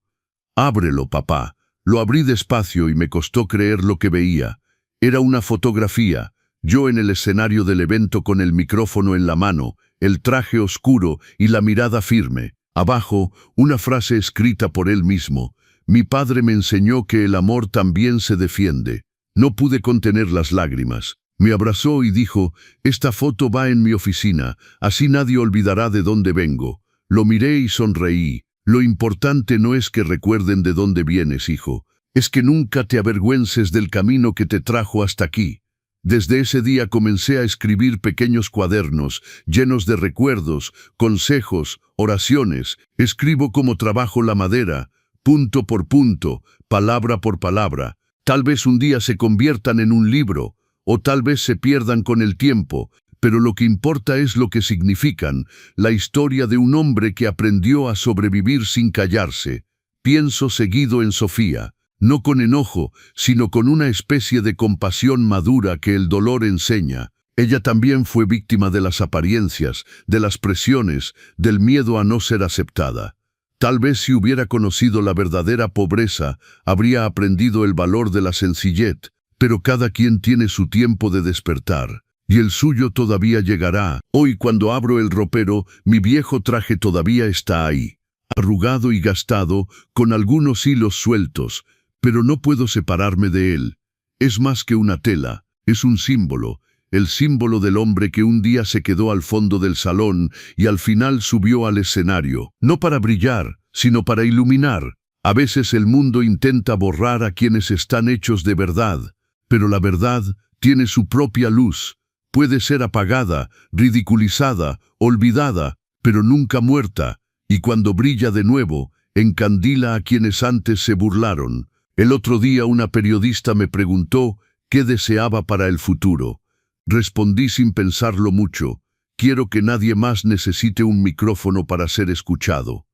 «Ábrelo, papá». Lo abrí despacio y me costó creer lo que veía. Era una fotografía, yo en el escenario del evento con el micrófono en la mano, el traje oscuro y la mirada firme. Abajo, una frase escrita por él mismo. Mi padre me enseñó que el amor también se defiende. No pude contener las lágrimas. Me abrazó y dijo, esta foto va en mi oficina, así nadie olvidará de dónde vengo. Lo miré y sonreí. Lo importante no es que recuerden de dónde vienes, hijo. Es que nunca te avergüences del camino que te trajo hasta aquí. Desde ese día comencé a escribir pequeños cuadernos, llenos de recuerdos, consejos, oraciones. Escribo como trabajo la madera, punto por punto, palabra por palabra. Tal vez un día se conviertan en un libro, o tal vez se pierdan con el tiempo, pero lo que importa es lo que significan, la historia de un hombre que aprendió a sobrevivir sin callarse. Pienso seguido en Sofía. No con enojo, sino con una especie de compasión madura que el dolor enseña. Ella también fue víctima de las apariencias, de las presiones, del miedo a no ser aceptada. Tal vez si hubiera conocido la verdadera pobreza, habría aprendido el valor de la sencillez, pero cada quien tiene su tiempo de despertar, y el suyo todavía llegará. Hoy cuando abro el ropero, mi viejo traje todavía está ahí, arrugado y gastado, con algunos hilos sueltos, pero no puedo separarme de él. Es más que una tela, es un símbolo, el símbolo del hombre que un día se quedó al fondo del salón y al final subió al escenario, no para brillar, sino para iluminar. A veces el mundo intenta borrar a quienes están hechos de verdad, pero la verdad tiene su propia luz. Puede ser apagada, ridiculizada, olvidada, pero nunca muerta, y cuando brilla de nuevo, encandila a quienes antes se burlaron. El otro día una periodista me preguntó qué deseaba para el futuro. Respondí sin pensarlo mucho, quiero que nadie más necesite un micrófono para ser escuchado.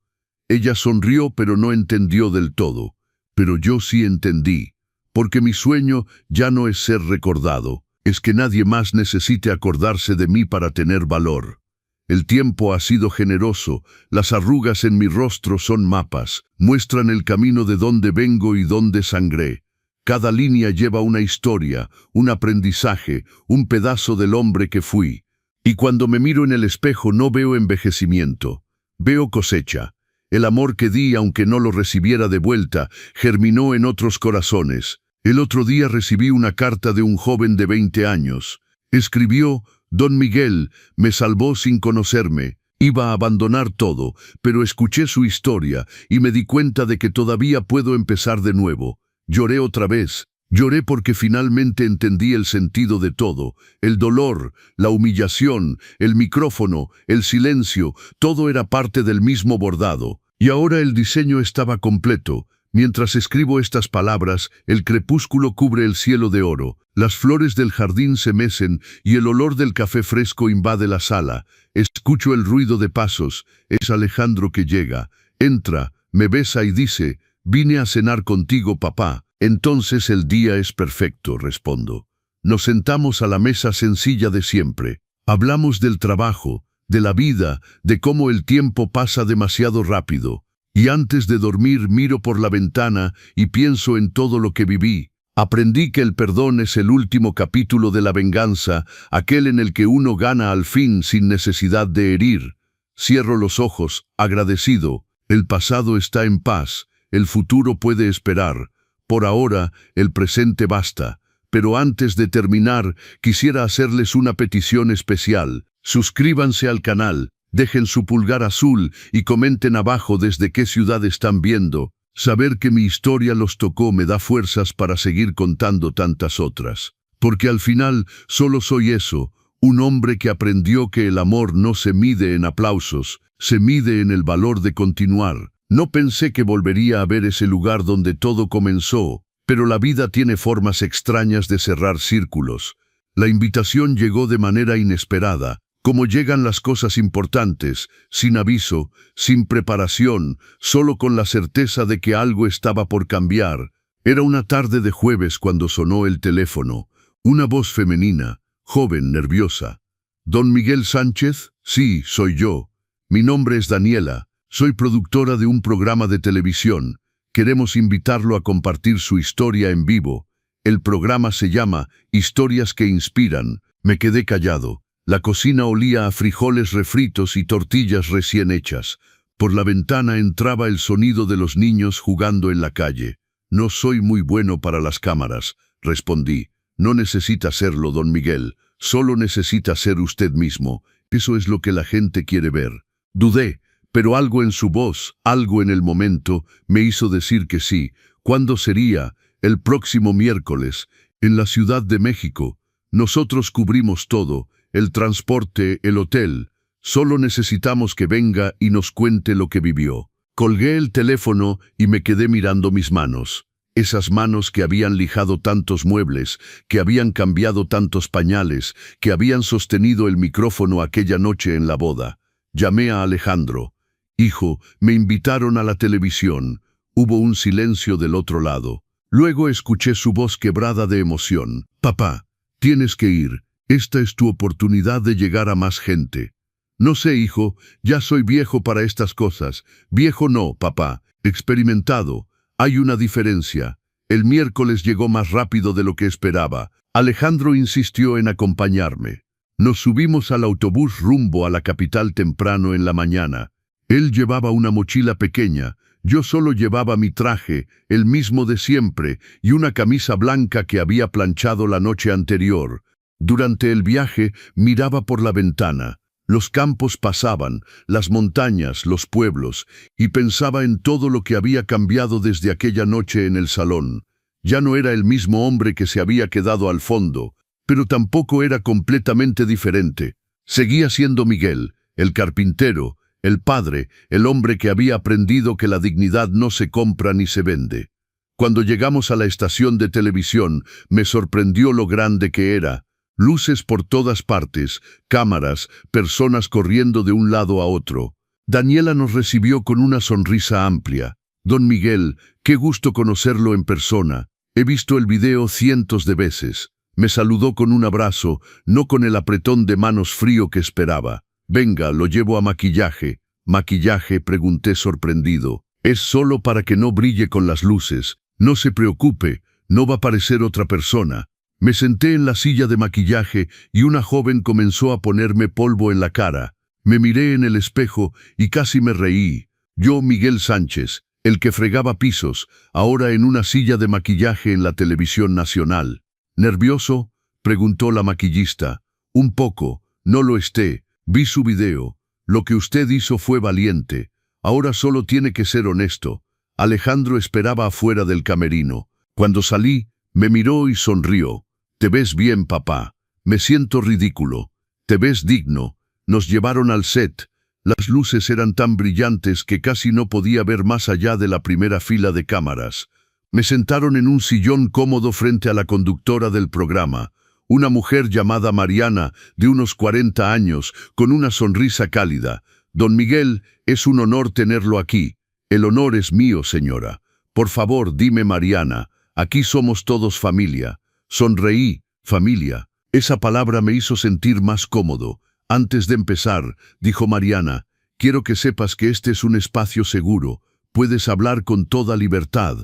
Ella sonrió pero no entendió del todo, pero yo sí entendí, porque mi sueño ya no es ser recordado, es que nadie más necesite acordarse de mí para tener valor. El tiempo ha sido generoso, las arrugas en mi rostro son mapas, muestran el camino de dónde vengo y dónde sangré. Cada línea lleva una historia, un aprendizaje, un pedazo del hombre que fui. Y cuando me miro en el espejo no veo envejecimiento, veo cosecha. El amor que di, aunque no lo recibiera de vuelta, germinó en otros corazones. El otro día recibí una carta de un joven de 20 años. Escribió, Don Miguel me salvó sin conocerme. Iba a abandonar todo, pero escuché su historia y me di cuenta de que todavía puedo empezar de nuevo. Lloré otra vez. Lloré porque finalmente entendí el sentido de todo. El dolor, la humillación, el micrófono, el silencio, todo era parte del mismo bordado. Y ahora el diseño estaba completo. Mientras escribo estas palabras, el crepúsculo cubre el cielo de oro. Las flores del jardín se mecen y el olor del café fresco invade la sala. Escucho el ruido de pasos. Es Alejandro que llega. Entra, me besa y dice, «Vine a cenar contigo, papá». Entonces el día es perfecto, respondo. Nos sentamos a la mesa sencilla de siempre. Hablamos del trabajo, de la vida, de cómo el tiempo pasa demasiado rápido. Y antes de dormir miro por la ventana y pienso en todo lo que viví. Aprendí que el perdón es el último capítulo de la venganza, aquel en el que uno gana al fin sin necesidad de herir. Cierro los ojos, agradecido. El pasado está en paz, el futuro puede esperar. Por ahora, el presente basta. Pero antes de terminar, quisiera hacerles una petición especial. Suscríbanse al canal, dejen su pulgar azul y comenten abajo desde qué ciudad están viendo. Saber que mi historia los tocó me da fuerzas para seguir contando tantas otras. Porque al final solo soy eso, un hombre que aprendió que el amor no se mide en aplausos, se mide en el valor de continuar. No pensé que volvería a ver ese lugar donde todo comenzó, pero la vida tiene formas extrañas de cerrar círculos. La invitación llegó de manera inesperada, como llegan las cosas importantes, sin aviso, sin preparación, solo con la certeza de que algo estaba por cambiar. Era una tarde de jueves cuando sonó el teléfono. Una voz femenina, joven, nerviosa. ¿Don Miguel Sánchez? Sí, soy yo. Mi nombre es Daniela. Soy productora de un programa de televisión. Queremos invitarlo a compartir su historia en vivo. El programa se llama Historias que Inspiran. Me quedé callado. La cocina olía a frijoles refritos y tortillas recién hechas. Por la ventana entraba el sonido de los niños jugando en la calle. No soy muy bueno para las cámaras, respondí. No necesita serlo, don Miguel. Solo necesita ser usted mismo. Eso es lo que la gente quiere ver. Dudé, pero algo en su voz, algo en el momento, me hizo decir que sí. ¿Cuándo sería? El próximo miércoles, en la Ciudad de México. Nosotros cubrimos todo. El transporte, el hotel. Solo necesitamos que venga y nos cuente lo que vivió. Colgué el teléfono y me quedé mirando mis manos. Esas manos que habían lijado tantos muebles, que habían cambiado tantos pañales, que habían sostenido el micrófono aquella noche en la boda. Llamé a Alejandro. Hijo, me invitaron a la televisión. Hubo un silencio del otro lado. Luego escuché su voz quebrada de emoción. Papá, tienes que ir. Esta es tu oportunidad de llegar a más gente. No sé, hijo, ya soy viejo para estas cosas. Viejo no, papá, experimentado. Hay una diferencia. El miércoles llegó más rápido de lo que esperaba. Alejandro insistió en acompañarme. Nos subimos al autobús rumbo a la capital temprano en la mañana. Él llevaba una mochila pequeña. Yo solo llevaba mi traje, el mismo de siempre, y una camisa blanca que había planchado la noche anterior. Durante el viaje miraba por la ventana. Los campos pasaban, las montañas, los pueblos, y pensaba en todo lo que había cambiado desde aquella noche en el salón. Ya no era el mismo hombre que se había quedado al fondo, pero tampoco era completamente diferente. Seguía siendo Miguel, el carpintero, el padre, el hombre que había aprendido que la dignidad no se compra ni se vende. Cuando llegamos a la estación de televisión, me sorprendió lo grande que era. Luces por todas partes, cámaras, personas corriendo de un lado a otro. Daniela nos recibió con una sonrisa amplia. Don Miguel, qué gusto conocerlo en persona. He visto el video cientos de veces. Me saludó con un abrazo, no con el apretón de manos frío que esperaba. Venga, lo llevo a maquillaje. ¿Maquillaje?, pregunté sorprendido. Es solo para que no brille con las luces. No se preocupe, no va a parecer otra persona. Me senté en la silla de maquillaje y una joven comenzó a ponerme polvo en la cara. Me miré en el espejo y casi me reí. Yo, Miguel Sánchez, el que fregaba pisos, ahora en una silla de maquillaje en la televisión nacional. ¿Nervioso?, preguntó la maquillista. Un poco, no lo esté. Vi su video. Lo que usted hizo fue valiente. Ahora solo tiene que ser honesto. Alejandro esperaba afuera del camerino. Cuando salí, me miró y sonrió. Te ves bien, papá. Me siento ridículo. Te ves digno. Nos llevaron al set. Las luces eran tan brillantes que casi no podía ver más allá de la primera fila de cámaras. Me sentaron en un sillón cómodo frente a la conductora del programa, una mujer llamada Mariana, de unos 40 años, con una sonrisa cálida. Don Miguel, es un honor tenerlo aquí. El honor es mío, señora. Por favor, dime Mariana. Aquí somos todos familia. Sonreí. Familia. Esa palabra me hizo sentir más cómodo. Antes de empezar, dijo Mariana, quiero que sepas que este es un espacio seguro. puedes hablar con toda libertad,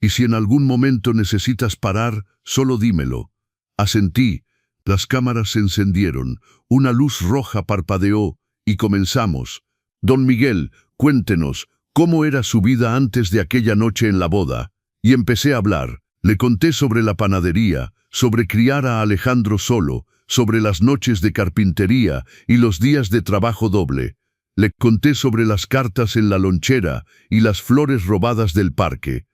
y si en algún momento necesitas parar, solo dímelo. Asentí. Las cámaras se encendieron, una luz roja parpadeó, y comenzamos. Don Miguel, cuéntenos, ¿cómo era su vida antes de aquella noche en la boda? Y empecé a hablar. Le conté sobre la panadería, sobre criar a Alejandro solo, sobre las noches de carpintería y los días de trabajo doble. Le conté sobre las cartas en la lonchera y las flores robadas del parque.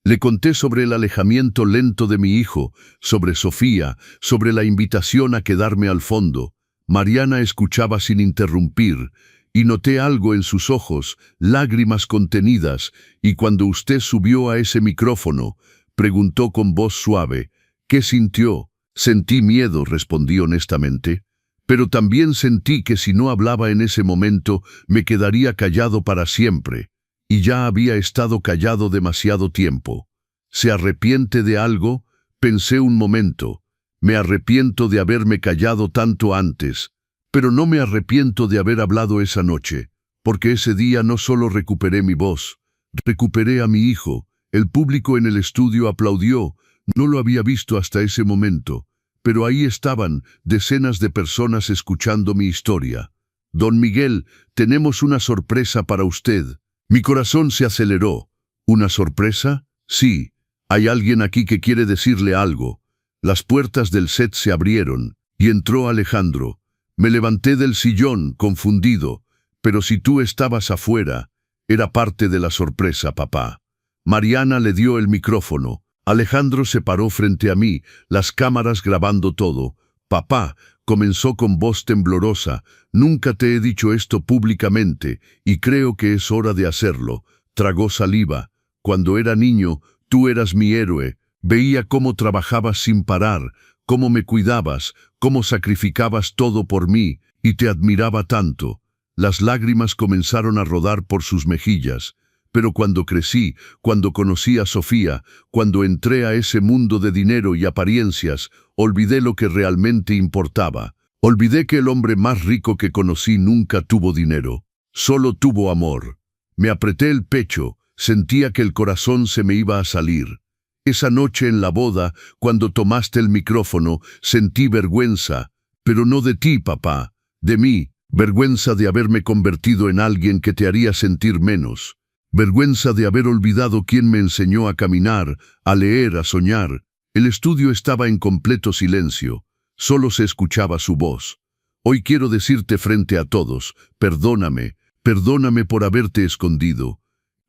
Le conté sobre el alejamiento lento de mi hijo, sobre Sofía, sobre la invitación a quedarme al fondo. Mariana escuchaba sin interrumpir, y noté algo en sus ojos, lágrimas contenidas, y cuando usted subió a ese micrófono, preguntó con voz suave, ¿qué sintió? Sentí miedo, respondí honestamente, pero también sentí que si no hablaba en ese momento, me quedaría callado para siempre. Y ya había estado callado demasiado tiempo. ¿Se arrepiente de algo? Pensé un momento. Me arrepiento de haberme callado tanto antes, pero no me arrepiento de haber hablado esa noche, porque ese día no solo recuperé mi voz, recuperé a mi hijo. El público en el estudio aplaudió, no lo había visto hasta ese momento, pero ahí estaban decenas de personas escuchando mi historia. Don Miguel, tenemos una sorpresa para usted. Mi corazón se aceleró. ¿Una sorpresa? Sí. Hay alguien aquí que quiere decirle algo. Las puertas del set se abrieron, y entró Alejandro. Me levanté del sillón, confundido. Pero si tú estabas afuera, era parte de la sorpresa, papá. Mariana le dio el micrófono. Alejandro se paró frente a mí, las cámaras grabando todo. Papá, comenzó con voz temblorosa, nunca te he dicho esto públicamente, y creo que es hora de hacerlo. Tragó saliva. Cuando era niño, tú eras mi héroe. Veía cómo trabajabas sin parar, cómo me cuidabas, cómo sacrificabas todo por mí, y te admiraba tanto. Las lágrimas comenzaron a rodar por sus mejillas. Pero cuando crecí, cuando conocí a Sofía, cuando entré a ese mundo de dinero y apariencias, olvidé lo que realmente importaba. Olvidé que el hombre más rico que conocí nunca tuvo dinero, solo tuvo amor. Me apreté el pecho, sentía que el corazón se me iba a salir. Esa noche en la boda, cuando tomaste el micrófono, sentí vergüenza, pero no de ti, papá, de mí, vergüenza de haberme convertido en alguien que te haría sentir menos. Vergüenza de haber olvidado quién me enseñó a caminar, a leer, a soñar. El estudio estaba en completo silencio. Solo se escuchaba su voz. Hoy quiero decirte frente a todos, perdóname, perdóname por haberte escondido.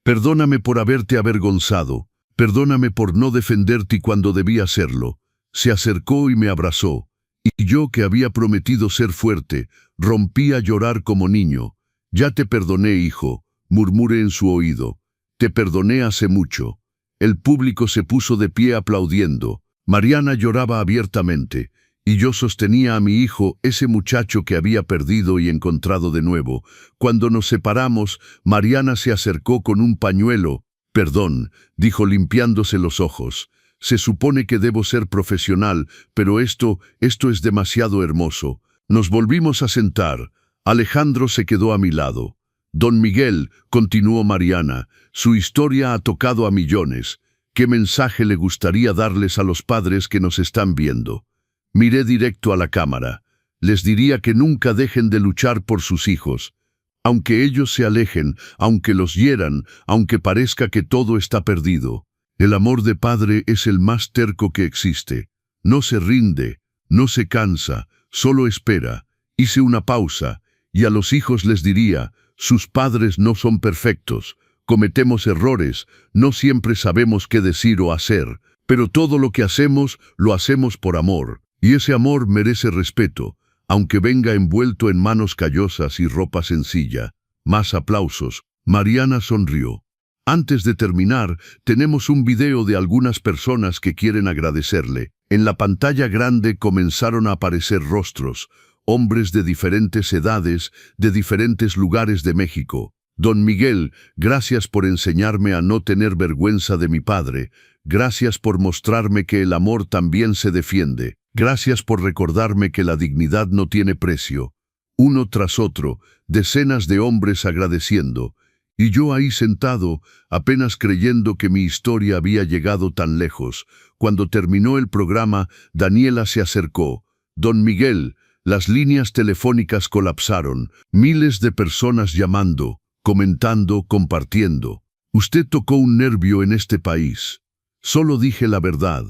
Perdóname por haberte avergonzado. Perdóname por no defenderte cuando debía hacerlo. Se acercó y me abrazó. Y yo, que había prometido ser fuerte, rompí a llorar como niño. Ya te perdoné, hijo, murmuré en su oído. Te perdoné hace mucho. El público se puso de pie aplaudiendo. Mariana lloraba abiertamente, y yo sostenía a mi hijo, ese muchacho que había perdido y encontrado de nuevo. Cuando nos separamos, Mariana se acercó con un pañuelo. Perdón, dijo limpiándose los ojos. Se supone que debo ser profesional, pero esto es demasiado hermoso. Nos volvimos a sentar. Alejandro se quedó a mi lado. Don Miguel, continuó Mariana, su historia ha tocado a millones. ¿Qué mensaje le gustaría darles a los padres que nos están viendo? Miré directo a la cámara. Les diría que nunca dejen de luchar por sus hijos. Aunque ellos se alejen, aunque los hieran, aunque parezca que todo está perdido. El amor de padre es el más terco que existe. No se rinde, no se cansa, solo espera. Hice una pausa, y a los hijos les diría, sus padres no son perfectos, cometemos errores, no siempre sabemos qué decir o hacer, pero todo lo que hacemos, lo hacemos por amor, y ese amor merece respeto, aunque venga envuelto en manos callosas y ropa sencilla. Más aplausos. Mariana sonrió. Antes de terminar, tenemos un video de algunas personas que quieren agradecerle. En la pantalla grande comenzaron a aparecer rostros, hombres de diferentes edades, de diferentes lugares de México. Don Miguel, gracias por enseñarme a no tener vergüenza de mi padre. Gracias por mostrarme que el amor también se defiende. Gracias por recordarme que la dignidad no tiene precio. Uno tras otro, decenas de hombres agradeciendo. Y yo ahí sentado, apenas creyendo que mi historia había llegado tan lejos. Cuando terminó el programa, Daniela se acercó. «Don Miguel», las líneas telefónicas colapsaron, miles de personas llamando, comentando, compartiendo. «Usted tocó un nervio en este país». Solo dije la verdad.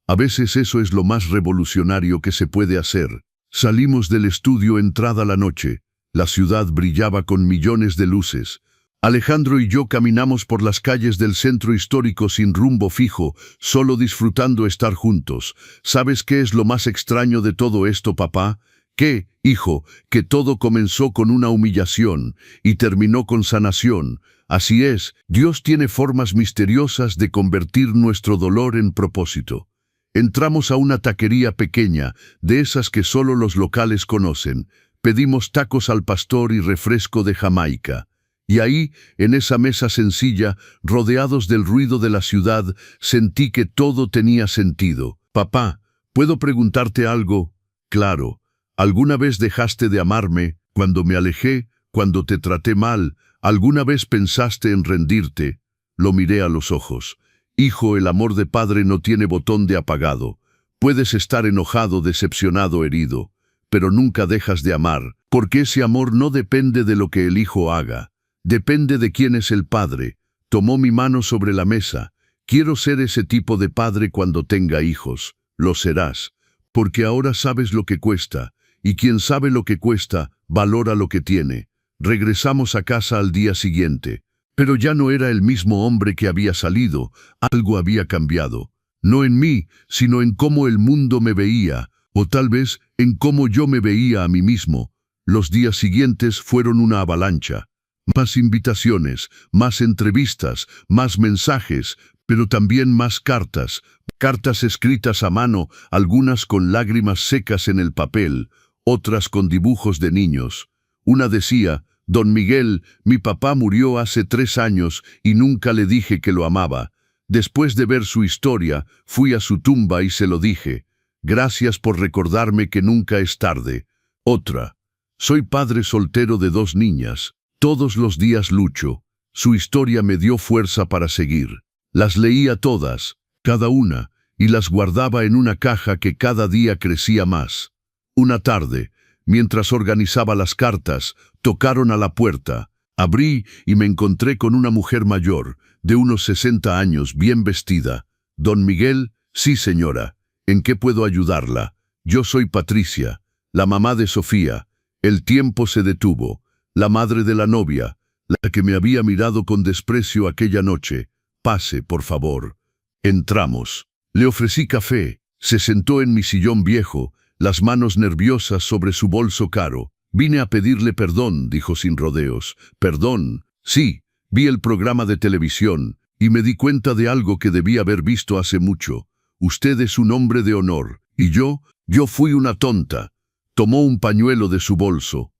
A veces eso es lo más revolucionario que se puede hacer. Salimos del estudio entrada la noche. La ciudad brillaba con millones de luces. Alejandro y yo caminamos por las calles del centro histórico sin rumbo fijo, solo disfrutando estar juntos. ¿Sabes qué es lo más extraño de todo esto, papá? Que, hijo, que todo comenzó con una humillación y terminó con sanación. Así es, Dios tiene formas misteriosas de convertir nuestro dolor en propósito. Entramos a una taquería pequeña, de esas que solo los locales conocen. Pedimos tacos al pastor y refresco de Jamaica. Y ahí, en esa mesa sencilla, rodeados del ruido de la ciudad, sentí que todo tenía sentido. «Papá, ¿puedo preguntarte algo?» «Claro. ¿Alguna vez dejaste de amarme cuando me alejé, cuando te traté mal? ¿Alguna vez pensaste en rendirte?» Lo miré a los ojos. «Hijo, el amor de padre no tiene botón de apagado. Puedes estar enojado, decepcionado, herido, pero nunca dejas de amar, porque ese amor no depende de lo que el hijo haga. Depende de quién es el padre». Tomó mi mano sobre la mesa. «Quiero ser ese tipo de padre cuando tenga hijos. Lo serás, porque ahora sabes lo que cuesta, y quien sabe lo que cuesta, valora lo que tiene». Regresamos a casa al día siguiente, pero ya no era el mismo hombre que había salido. Algo había cambiado. No en mí, sino en cómo el mundo me veía, o tal vez en cómo yo me veía a mí mismo. Los días siguientes fueron una avalancha. Más invitaciones, más entrevistas, más mensajes, pero también más cartas. Cartas escritas a mano, algunas con lágrimas secas en el papel, otras con dibujos de niños. Una decía: «Don Miguel, mi papá murió hace 3 años y nunca le dije que lo amaba. Después de ver su historia, fui a su tumba y se lo dije. Gracias por recordarme que nunca es tarde». Otra: «Soy padre soltero de 2 niñas. Todos los días lucho». Su historia me dio fuerza para seguir. Las leía todas, cada una, y las guardaba en una caja que cada día crecía más. Una tarde, mientras organizaba las cartas, tocaron a la puerta. Abrí y me encontré con una mujer mayor, de unos 60 años, bien vestida. «¿Don Miguel?» «Sí, señora. ¿En qué puedo ayudarla?» «Yo soy Patricia, la mamá de Sofía». El tiempo se detuvo. La madre de la novia, la que me había mirado con desprecio aquella noche. «Pase, por favor». Entramos. Le ofrecí café. Se sentó en mi sillón viejo, las manos nerviosas sobre su bolso caro. «Vine a pedirle perdón», dijo sin rodeos. «Perdón. Sí, vi el programa de televisión y me di cuenta de algo que debí haber visto hace mucho. Usted es un hombre de honor, y yo fui una tonta». Tomó un pañuelo de su bolso.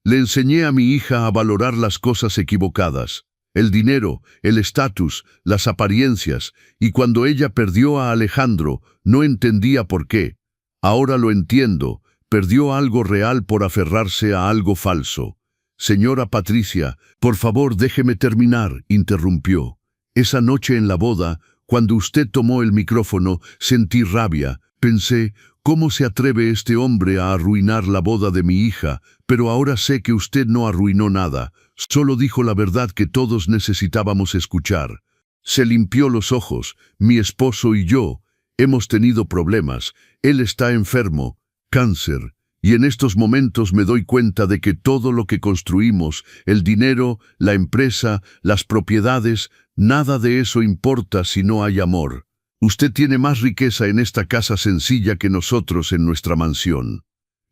«Le enseñé a mi hija a valorar las cosas equivocadas, el dinero, el estatus, las apariencias, y cuando ella perdió a Alejandro, no entendía por qué. Ahora lo entiendo, perdió algo real por aferrarse a algo falso». «Señora Patricia, por favor déjeme terminar», interrumpió. «Esa noche en la boda, cuando usted tomó el micrófono, sentí rabia. Pensé, ¿cómo se atreve este hombre a arruinar la boda de mi hija? Pero ahora sé que usted no arruinó nada, solo dijo la verdad que todos necesitábamos escuchar». Se limpió los ojos. «Mi esposo y yo hemos tenido problemas. Él está enfermo, cáncer. Y en estos momentos me doy cuenta de que todo lo que construimos, el dinero, la empresa, las propiedades, nada de eso importa si no hay amor. Usted tiene más riqueza en esta casa sencilla que nosotros en nuestra mansión».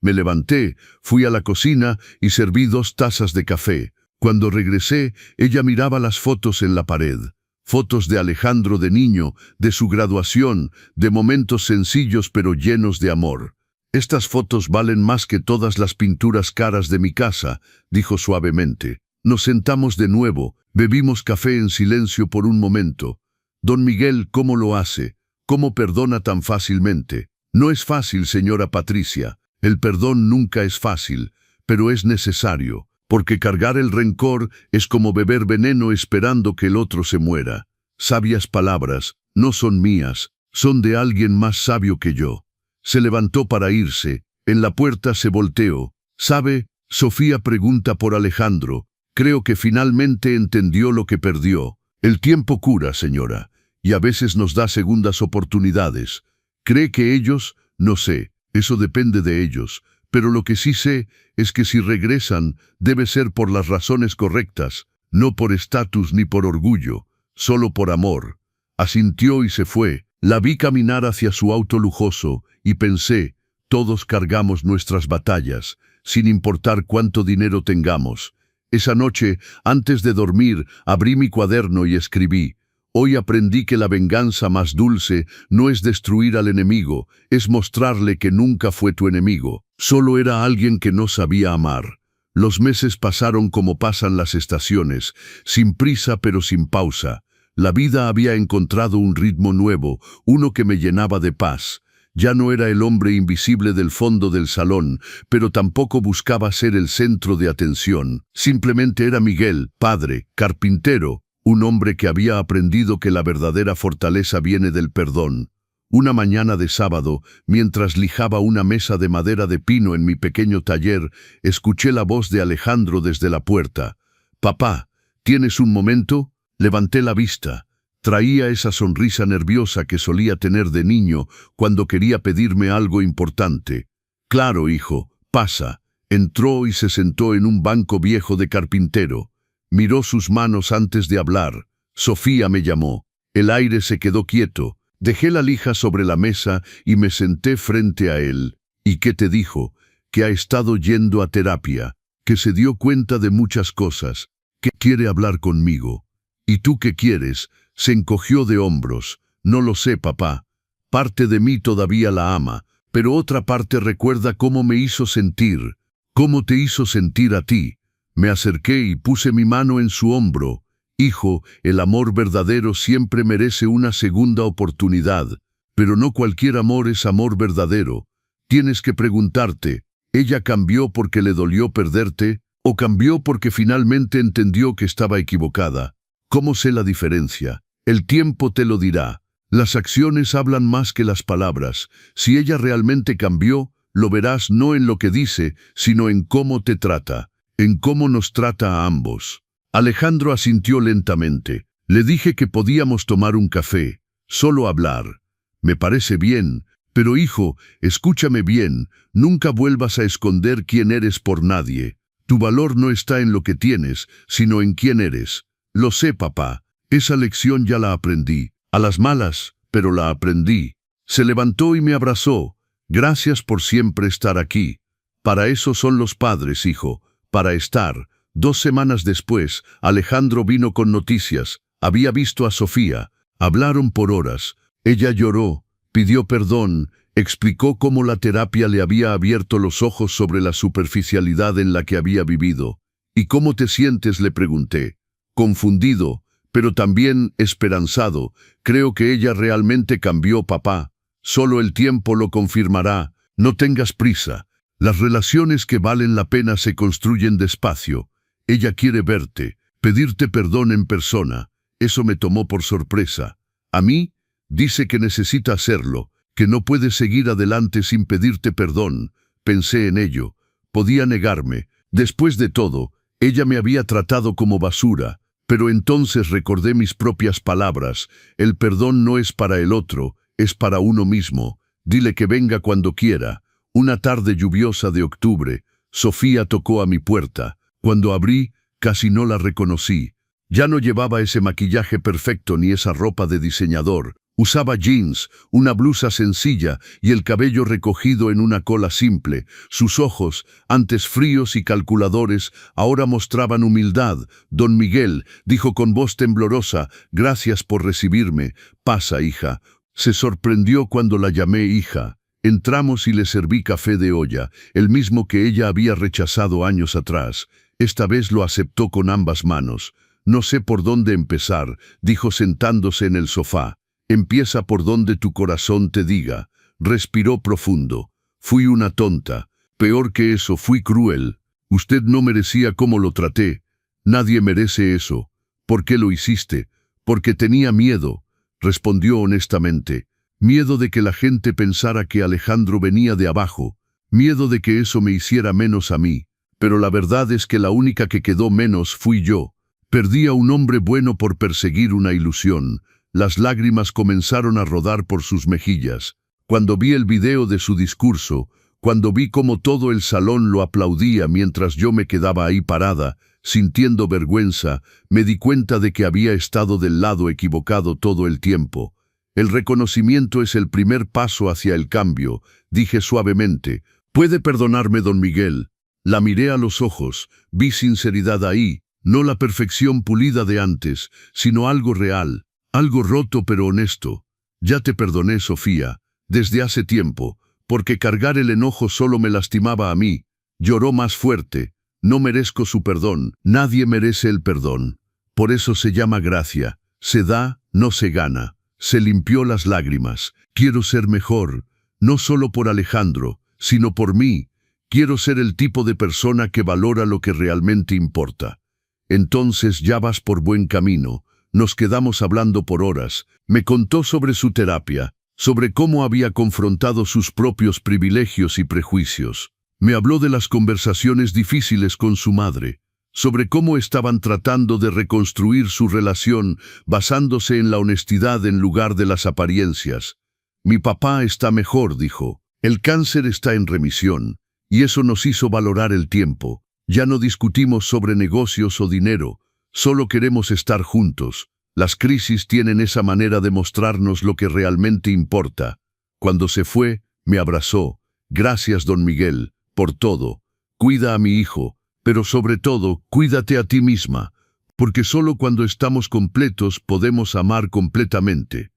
Me levanté, fui a la cocina y serví 2 tazas de café. Cuando regresé, ella miraba las fotos en la pared. Fotos de Alejandro de niño, de su graduación, de momentos sencillos pero llenos de amor. «Estas fotos valen más que todas las pinturas caras de mi casa», dijo suavemente. Nos sentamos de nuevo, bebimos café en silencio por un momento. «Don Miguel, ¿cómo lo hace? ¿Cómo perdona tan fácilmente?» «No es fácil, señora Patricia. El perdón nunca es fácil, pero es necesario. porque cargar el rencor es como beber veneno esperando que el otro se muera. Sabias palabras, no son mías, son de alguien más sabio que yo. Se levantó para irse, en la puerta se volteó. ¿Sabe? Sofía pregunta por Alejandro. Creo que finalmente entendió lo que perdió. El tiempo cura, señora, y a veces nos da segundas oportunidades. ¿Cree que ellos? No sé, eso depende de ellos. Pero lo que sí sé es que si regresan, debe ser por las razones correctas, no por estatus ni por orgullo, solo por amor. Asintió y se fue. La vi caminar hacia su auto lujoso y pensé, todos cargamos nuestras batallas, sin importar cuánto dinero tengamos. Esa noche, antes de dormir, abrí mi cuaderno y escribí: hoy aprendí que la venganza más dulce no es destruir al enemigo, es mostrarle que nunca fue tu enemigo. Solo era alguien que no sabía amar. Los meses pasaron como pasan las estaciones, sin prisa pero sin pausa. La vida había encontrado un ritmo nuevo, uno que me llenaba de paz. Ya no era el hombre invisible del fondo del salón, pero tampoco buscaba ser el centro de atención. Simplemente era Miguel, padre, carpintero, un hombre que había aprendido que la verdadera fortaleza viene del perdón. Una mañana de sábado, mientras lijaba una mesa de madera de pino en mi pequeño taller, escuché la voz de Alejandro desde la puerta. «Papá, ¿tienes un momento?» Levanté la vista. Traía esa sonrisa nerviosa que solía tener de niño cuando quería pedirme algo importante. «Claro, hijo, pasa». Entró y se sentó en un banco viejo de carpintero. Miró sus manos antes de hablar. Sofía me llamó. El aire se quedó quieto. Dejé la lija sobre la mesa y me senté frente a él. ¿Y qué te dijo? Que ha estado yendo a terapia, que se dio cuenta de muchas cosas, que quiere hablar conmigo. ¿Y tú qué quieres? Se encogió de hombros. No lo sé, papá. Parte de mí todavía la ama, pero otra parte recuerda cómo me hizo sentir. ¿Cómo te hizo sentir a ti? Me acerqué y puse mi mano en su hombro. Hijo, el amor verdadero siempre merece una segunda oportunidad, pero no cualquier amor es amor verdadero. Tienes que preguntarte, ¿ella cambió porque le dolió perderte o cambió porque finalmente entendió que estaba equivocada? ¿Cómo sé la diferencia? El tiempo te lo dirá. Las acciones hablan más que las palabras. Si ella realmente cambió, lo verás no en lo que dice, sino en cómo te trata, en cómo nos trata a ambos. Alejandro asintió lentamente. Le dije que podíamos tomar un café, solo hablar. Me parece bien, pero hijo, escúchame bien, nunca vuelvas a esconder quién eres por nadie. Tu valor no está en lo que tienes, sino en quién eres. Lo sé, papá, esa lección ya la aprendí, a las malas, pero la aprendí. Se levantó y me abrazó. Gracias por siempre estar aquí. Para eso son los padres, hijo, para estar. 2 semanas después, Alejandro vino con noticias. Había visto a Sofía. Hablaron por horas. Ella lloró, pidió perdón, explicó cómo la terapia le había abierto los ojos sobre la superficialidad en la que había vivido. ¿Y cómo te sientes?, le pregunté. Confundido, pero también esperanzado. Creo que ella realmente cambió, papá. Solo el tiempo lo confirmará. No tengas prisa. Las relaciones que valen la pena se construyen despacio. Ella quiere verte, pedirte perdón en persona. Eso me tomó por sorpresa. A mí, dice que necesita hacerlo, que no puede seguir adelante sin pedirte perdón. Pensé en ello. Podía negarme. Después de todo, ella me había tratado como basura. Pero entonces recordé mis propias palabras. El perdón no es para el otro, es para uno mismo. Dile que venga cuando quiera. Una tarde lluviosa de octubre, Sofía tocó a mi puerta. Cuando abrí, casi no la reconocí. Ya no llevaba ese maquillaje perfecto ni esa ropa de diseñador. Usaba jeans, una blusa sencilla y el cabello recogido en una cola simple. Sus ojos, antes fríos y calculadores, ahora mostraban humildad. «Don Miguel», dijo con voz temblorosa, «gracias por recibirme. Pasa, hija». Se sorprendió cuando la llamé hija. Entramos y le serví café de olla, el mismo que ella había rechazado años atrás. Esta vez lo aceptó con ambas manos. «No sé por dónde empezar», dijo sentándose en el sofá. «Empieza por donde tu corazón te diga». Respiró profundo. «Fui una tonta. Peor que eso, fui cruel. Usted no merecía cómo lo traté. Nadie merece eso. ¿Por qué lo hiciste? Porque tenía miedo, respondió honestamente. Miedo de que la gente pensara que Alejandro venía de abajo. Miedo de que eso me hiciera menos a mí. Pero la verdad es que la única que quedó menos fui yo. Perdí a un hombre bueno por perseguir una ilusión. Las lágrimas comenzaron a rodar por sus mejillas. Cuando vi el video de su discurso, cuando vi cómo todo el salón lo aplaudía mientras yo me quedaba ahí parada, sintiendo vergüenza, me di cuenta de que había estado del lado equivocado todo el tiempo. El reconocimiento es el primer paso hacia el cambio, dije suavemente. ¿Puede perdonarme, don Miguel? La miré a los ojos, vi sinceridad ahí, no la perfección pulida de antes, sino algo real, algo roto pero honesto. Ya te perdoné, Sofía, desde hace tiempo, porque cargar el enojo solo me lastimaba a mí. Lloró más fuerte. No merezco su perdón, nadie merece el perdón. Por eso se llama gracia, se da, no se gana. Se limpió las lágrimas. Quiero ser mejor, no solo por Alejandro, sino por mí. Quiero ser el tipo de persona que valora lo que realmente importa. Entonces ya vas por buen camino. Nos quedamos hablando por horas. Me contó sobre su terapia, sobre cómo había confrontado sus propios privilegios y prejuicios. Me habló de las conversaciones difíciles con su madre, sobre cómo estaban tratando de reconstruir su relación basándose en la honestidad en lugar de las apariencias. Mi papá está mejor, dijo. El cáncer está en remisión, y eso nos hizo valorar el tiempo. Ya no discutimos sobre negocios o dinero, solo queremos estar juntos. Las crisis tienen esa manera de mostrarnos lo que realmente importa. Cuando se fue, me abrazó. Gracias, don Miguel, por todo. Cuida a mi hijo, pero sobre todo, cuídate a ti misma, porque solo cuando estamos completos podemos amar completamente.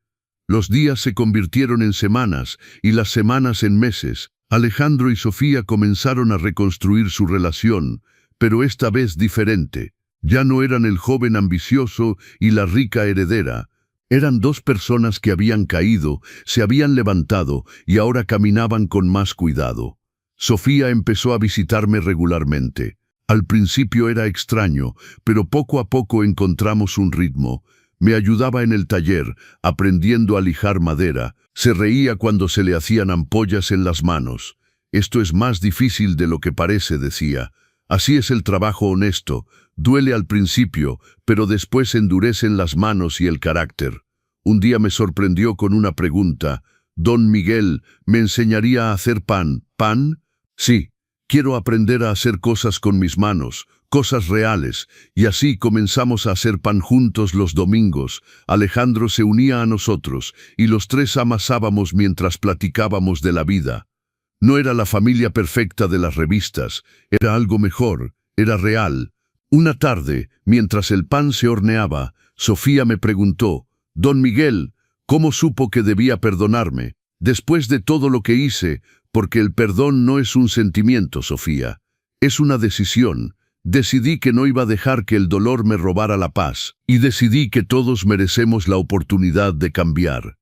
Los días se convirtieron en semanas y las semanas en meses. Alejandro y Sofía comenzaron a reconstruir su relación, pero esta vez diferente. Ya no eran el joven ambicioso y la rica heredera. Eran dos personas que habían caído, se habían levantado y ahora caminaban con más cuidado. Sofía empezó a visitarme regularmente. Al principio era extraño, pero poco a poco encontramos un ritmo. Me ayudaba en el taller, aprendiendo a lijar madera. Se reía cuando se le hacían ampollas en las manos. Esto es más difícil de lo que parece, decía. Así es el trabajo honesto. Duele al principio, pero después endurecen las manos y el carácter. Un día me sorprendió con una pregunta. Don Miguel, ¿me enseñaría a hacer pan? ¿Pan? Sí. Quiero aprender a hacer cosas con mis manos, cosas reales, y así comenzamos a hacer pan juntos los domingos. Alejandro se unía a nosotros, y los tres amasábamos mientras platicábamos de la vida. No era la familia perfecta de las revistas, era algo mejor, era real. Una tarde, mientras el pan se horneaba, Sofía me preguntó, «Don Miguel, ¿cómo supo que debía perdonarme? Después de todo lo que hice, porque el perdón no es un sentimiento, Sofía, es una decisión. Decidí que no iba a dejar que el dolor me robara la paz, y decidí que todos merecemos la oportunidad de cambiar.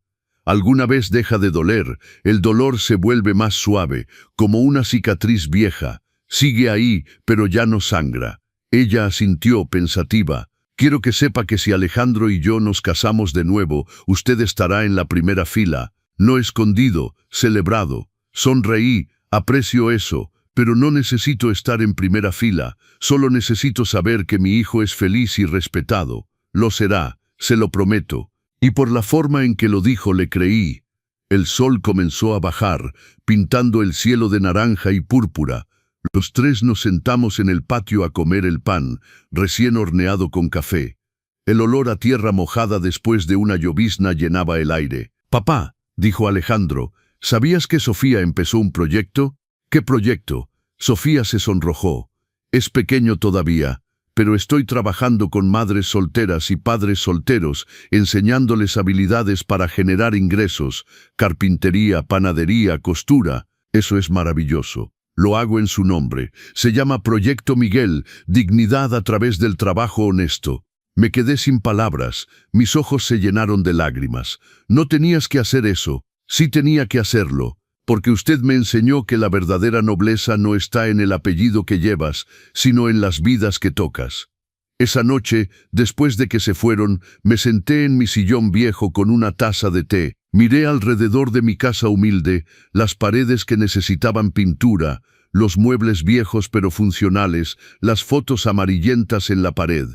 Alguna vez deja de doler, el dolor se vuelve más suave, como una cicatriz vieja. Sigue ahí, pero ya no sangra». Ella asintió pensativa. «Quiero que sepa que si Alejandro y yo nos casamos de nuevo, usted estará en la primera fila, no escondido, celebrado». Sonreí, aprecio eso, pero no necesito estar en primera fila, solo necesito saber que mi hijo es feliz y respetado. Lo será, se lo prometo. Y por la forma en que lo dijo le creí. El sol comenzó a bajar, pintando el cielo de naranja y púrpura. Los tres nos sentamos en el patio a comer el pan, recién horneado con café. El olor a tierra mojada después de una llovizna llenaba el aire. «Papá», dijo Alejandro, «¿sabías que Sofía empezó un proyecto?» «¿Qué proyecto?» Sofía se sonrojó. «Es pequeño todavía, pero estoy trabajando con madres solteras y padres solteros, enseñándoles habilidades para generar ingresos, carpintería, panadería, costura. Eso es maravilloso. Lo hago en su nombre. Se llama Proyecto Miguel, dignidad a través del trabajo honesto». Me quedé sin palabras, mis ojos se llenaron de lágrimas. «No tenías que hacer eso». «Sí tenía que hacerlo. porque usted me enseñó que la verdadera nobleza no está en el apellido que llevas, sino en las vidas que tocas. Esa noche, después de que se fueron, me senté en mi sillón viejo con una taza de té, miré alrededor de mi casa humilde, las paredes que necesitaban pintura, los muebles viejos pero funcionales, las fotos amarillentas en la pared,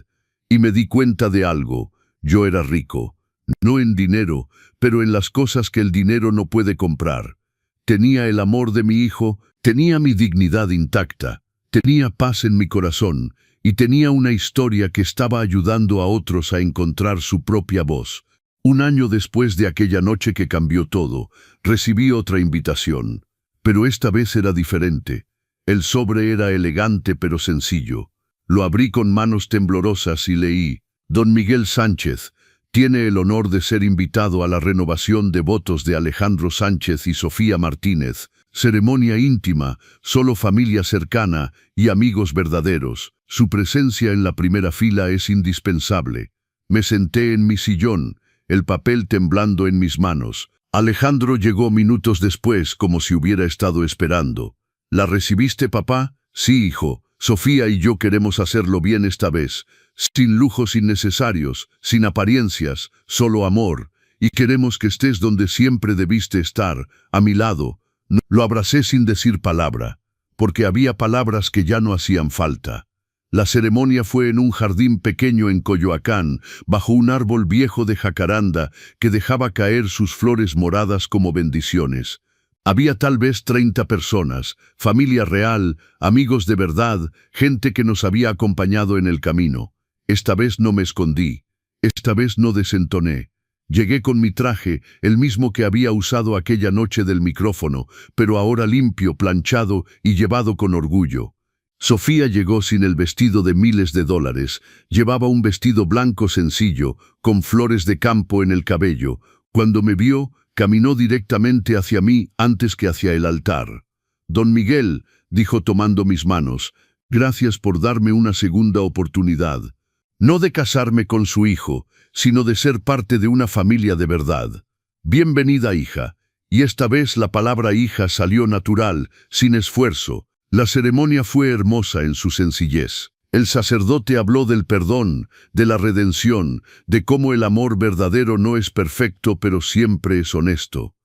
y me di cuenta de algo: yo era rico, no en dinero, pero en las cosas que el dinero no puede comprar. Tenía el amor de mi hijo, tenía mi dignidad intacta, tenía paz en mi corazón, y tenía una historia que estaba ayudando a otros a encontrar su propia voz. Un año después de aquella noche que cambió todo, recibí otra invitación, pero esta vez era diferente. El sobre era elegante pero sencillo. Lo abrí con manos temblorosas y leí: Don Miguel Sánchez tiene el honor de ser invitado a la renovación de votos de Alejandro Sánchez y Sofía Martínez. Ceremonia íntima, solo familia cercana y amigos verdaderos. Su presencia en la primera fila es indispensable. Me senté en mi sillón, el papel temblando en mis manos. Alejandro llegó minutos después, como si hubiera estado esperando. ¿La recibiste, papá? Sí, hijo. Sofía y yo queremos hacerlo bien esta vez, sin lujos innecesarios, sin apariencias, solo amor, y queremos que estés donde siempre debiste estar, a mi lado. Lo abracé sin decir palabra, porque había palabras que ya no hacían falta. La ceremonia fue en un jardín pequeño en Coyoacán, bajo un árbol viejo de jacaranda que dejaba caer sus flores moradas como bendiciones. Había tal vez 30 personas, familia real, amigos de verdad, gente que nos había acompañado en el camino. Esta vez no me escondí, esta vez no desentoné. Llegué con mi traje, el mismo que había usado aquella noche del micrófono, pero ahora limpio, planchado y llevado con orgullo. Sofía llegó sin el vestido de miles de dólares, llevaba un vestido blanco sencillo, con flores de campo en el cabello. Cuando me vio, caminó directamente hacia mí antes que hacia el altar. Don Miguel, dijo tomando mis manos, gracias por darme una segunda oportunidad. No de casarme con su hijo, sino de ser parte de una familia de verdad. Bienvenida, hija. Y esta vez la palabra hija salió natural, sin esfuerzo. La ceremonia fue hermosa en su sencillez. El sacerdote habló del perdón, de la redención, de cómo el amor verdadero no es perfecto pero siempre es honesto.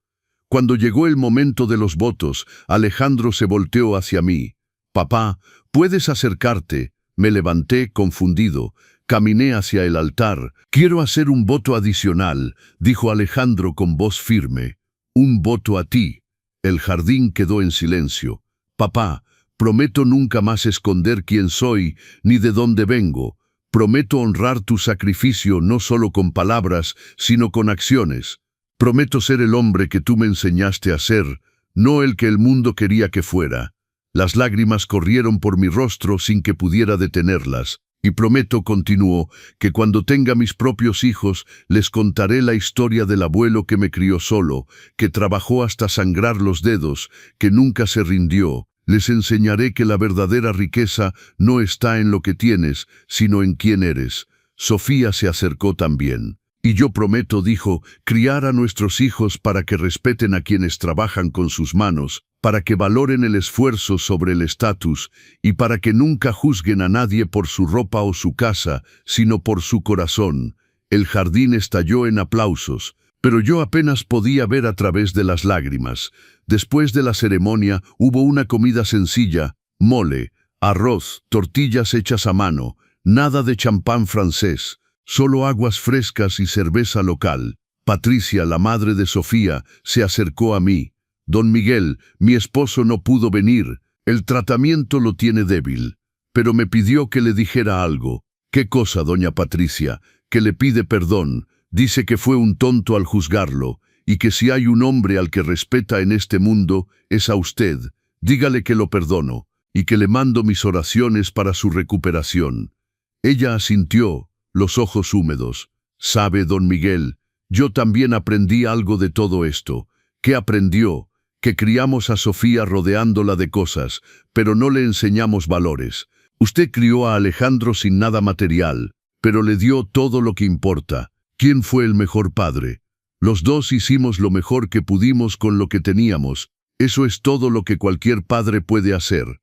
Cuando llegó el momento de los votos, Alejandro se volteó hacia mí. Papá, ¿puedes acercarte? Me levanté confundido, caminé hacia el altar. Quiero hacer un voto adicional, dijo Alejandro con voz firme. Un voto a ti. El jardín quedó en silencio. Papá, prometo nunca más esconder quién soy ni de dónde vengo. Prometo honrar tu sacrificio no solo con palabras, sino con acciones. Prometo ser el hombre que tú me enseñaste a ser, no el que el mundo quería que fuera. Las lágrimas corrieron por mi rostro sin que pudiera detenerlas. Y prometo, continuó, que cuando tenga mis propios hijos, les contaré la historia del abuelo que me crió solo, que trabajó hasta sangrar los dedos, que nunca se rindió. Les enseñaré que la verdadera riqueza no está en lo que tienes, sino en quién eres. Sofía se acercó también. Y yo prometo, dijo, criar a nuestros hijos para que respeten a quienes trabajan con sus manos, para que valoren el esfuerzo sobre el estatus, y para que nunca juzguen a nadie por su ropa o su casa, sino por su corazón. El jardín estalló en aplausos, pero yo apenas podía ver a través de las lágrimas. Después de la ceremonia hubo una comida sencilla, mole, arroz, tortillas hechas a mano, nada de champán francés, solo aguas frescas y cerveza local. Patricia, la madre de Sofía, se acercó a mí. Don Miguel, mi esposo no pudo venir, el tratamiento lo tiene débil, pero me pidió que le dijera algo. ¿Qué cosa, doña Patricia? Que le pide perdón, dice que fue un tonto al juzgarlo, y que si hay un hombre al que respeta en este mundo, es a usted. Dígale que lo perdono, y que le mando mis oraciones para su recuperación. Ella asintió, los ojos húmedos. ¿Sabe, don Miguel? Yo también aprendí algo de todo esto. ¿Qué aprendió? Que criamos a Sofía rodeándola de cosas, pero no le enseñamos valores. Usted crió a Alejandro sin nada material, pero le dio todo lo que importa. ¿Quién fue el mejor padre? Los dos hicimos lo mejor que pudimos con lo que teníamos. Eso es todo lo que cualquier padre puede hacer.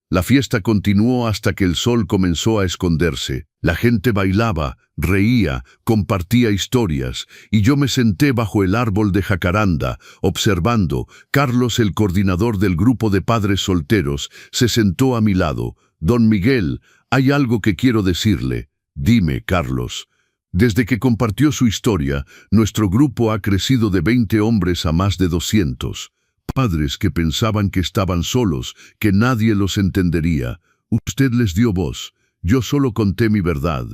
La fiesta continuó hasta que el sol comenzó a esconderse. La gente bailaba, reía, compartía historias, y yo me senté bajo el árbol de jacaranda, observando. Carlos, el coordinador del grupo de padres solteros, se sentó a mi lado. «Don Miguel, hay algo que quiero decirle». «Dime, Carlos». Desde que compartió su historia, nuestro grupo ha crecido de 20 hombres a más de 200. Padres que pensaban que estaban solos, que nadie los entendería. Usted les dio voz. Yo solo conté mi verdad.